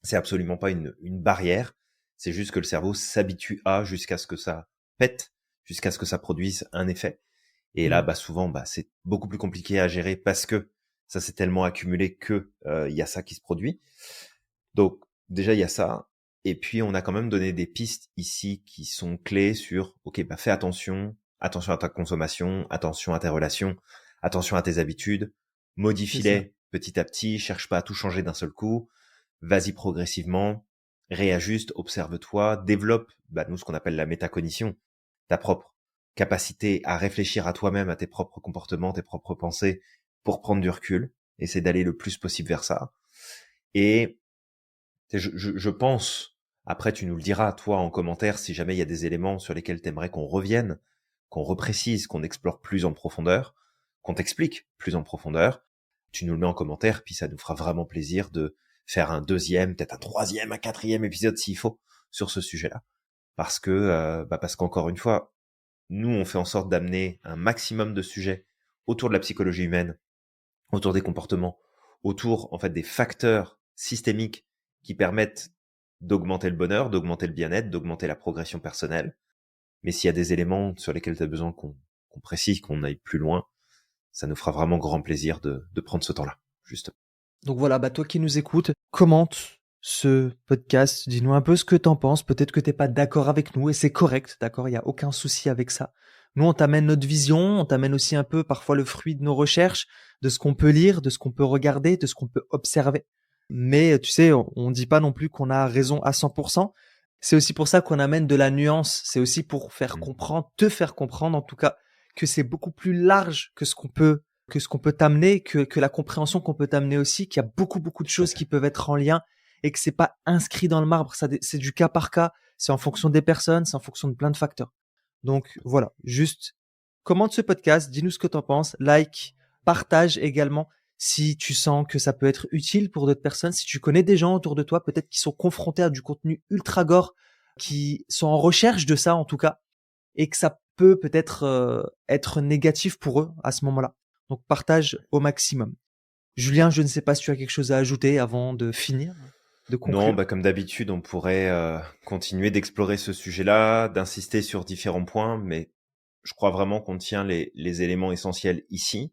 C'est absolument pas une barrière, c'est juste que le cerveau s'habitue à jusqu'à ce que ça pète, jusqu'à ce que ça produise un effet. Et là, Mm. souvent, c'est beaucoup plus compliqué à gérer parce que ça s'est tellement accumulé que il y a ça qui se produit. Donc déjà il y a ça. Et puis on a quand même donné des pistes ici qui sont clés sur ok, fais attention, attention à ta consommation, attention à tes relations, attention à tes habitudes, C'est ça. modifie-les petit à petit, cherche pas à tout changer d'un seul coup, vas-y progressivement, réajuste, observe-toi, développe nous ce qu'on appelle la métacognition, ta propre capacité à réfléchir à toi-même, à tes propres comportements, tes propres pensées, pour prendre du recul, essaie d'aller le plus possible vers ça. Et je pense, après tu nous le diras, toi, en commentaire, si jamais il y a des éléments sur lesquels t'aimerais qu'on revienne, qu'on reprécise, qu'on explore plus en profondeur, qu'on t'explique plus en profondeur, tu nous le mets en commentaire, puis ça nous fera vraiment plaisir de faire un deuxième, peut-être un troisième, un quatrième épisode s'il faut, sur ce sujet-là. Parce qu'encore une fois, nous, on fait en sorte d'amener un maximum de sujets autour de la psychologie humaine, autour des comportements, autour en fait des facteurs systémiques qui permettent d'augmenter le bonheur, d'augmenter le bien-être, d'augmenter la progression personnelle. Mais s'il y a des éléments sur lesquels tu as besoin qu'on précise, qu'on aille plus loin, ça nous fera vraiment grand plaisir de prendre ce temps-là, justement. Donc voilà, toi qui nous écoutes, commente ce podcast, dis-nous un peu ce que t'en penses. Peut-être que t'es pas d'accord avec nous et c'est correct, d'accord, il y a aucun souci avec ça. Nous, on t'amène notre vision, on t'amène aussi un peu parfois le fruit de nos recherches, de ce qu'on peut lire, de ce qu'on peut regarder, de ce qu'on peut observer. Mais tu sais, on dit pas non plus qu'on a raison à 100%. C'est aussi pour ça qu'on amène de la nuance. C'est aussi pour faire Mm. comprendre, te faire comprendre en tout cas, que c'est beaucoup plus large que ce qu'on peut t'amener, que la compréhension qu'on peut t'amener aussi, qu'il y a beaucoup, beaucoup de Tout à choses fait. qui peuvent être en lien et que c'est pas inscrit dans le marbre. Ça, c'est du cas par cas. C'est en fonction des personnes, c'est en fonction de plein de facteurs. Donc voilà, juste commente ce podcast, dis-nous ce que t'en penses, like, partage également si tu sens que ça peut être utile pour d'autres personnes, si tu connais des gens autour de toi, peut-être qui sont confrontés à du contenu ultra gore, qui sont en recherche de ça en tout cas, et que ça peut peut-être être négatif pour eux à ce moment-là. Donc partage au maximum. Julien, je ne sais pas si tu as quelque chose à ajouter avant de finir, de Non, conclure. comme d'habitude, on pourrait continuer d'explorer ce sujet-là, d'insister sur différents points, mais je crois vraiment qu'on tient les éléments essentiels ici.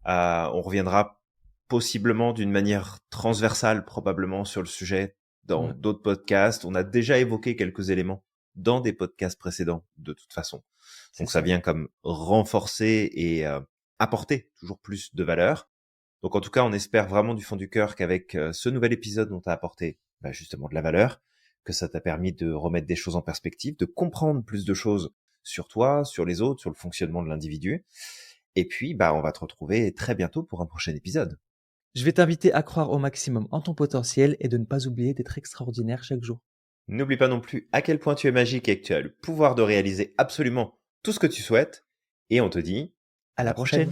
On reviendra possiblement d'une manière transversale, probablement, sur le sujet dans Ouais, d'autres podcasts. On a déjà évoqué quelques éléments dans des podcasts précédents, de toute façon. c'est Donc ça ça. vient comme renforcer et apporter toujours plus de valeur. Donc en tout cas, on espère vraiment du fond du cœur qu'avec ce nouvel épisode, on t'a apporté justement de la valeur, que ça t'a permis de remettre des choses en perspective, de comprendre plus de choses sur toi, sur les autres, sur le fonctionnement de l'individu. Et puis, on va te retrouver très bientôt pour un prochain épisode. Je vais t'inviter à croire au maximum en ton potentiel et de ne pas oublier d'être extraordinaire chaque jour. N'oublie pas non plus à quel point tu es magique et que tu as le pouvoir de réaliser absolument tout ce que tu souhaites. Et on te dit À la prochaine.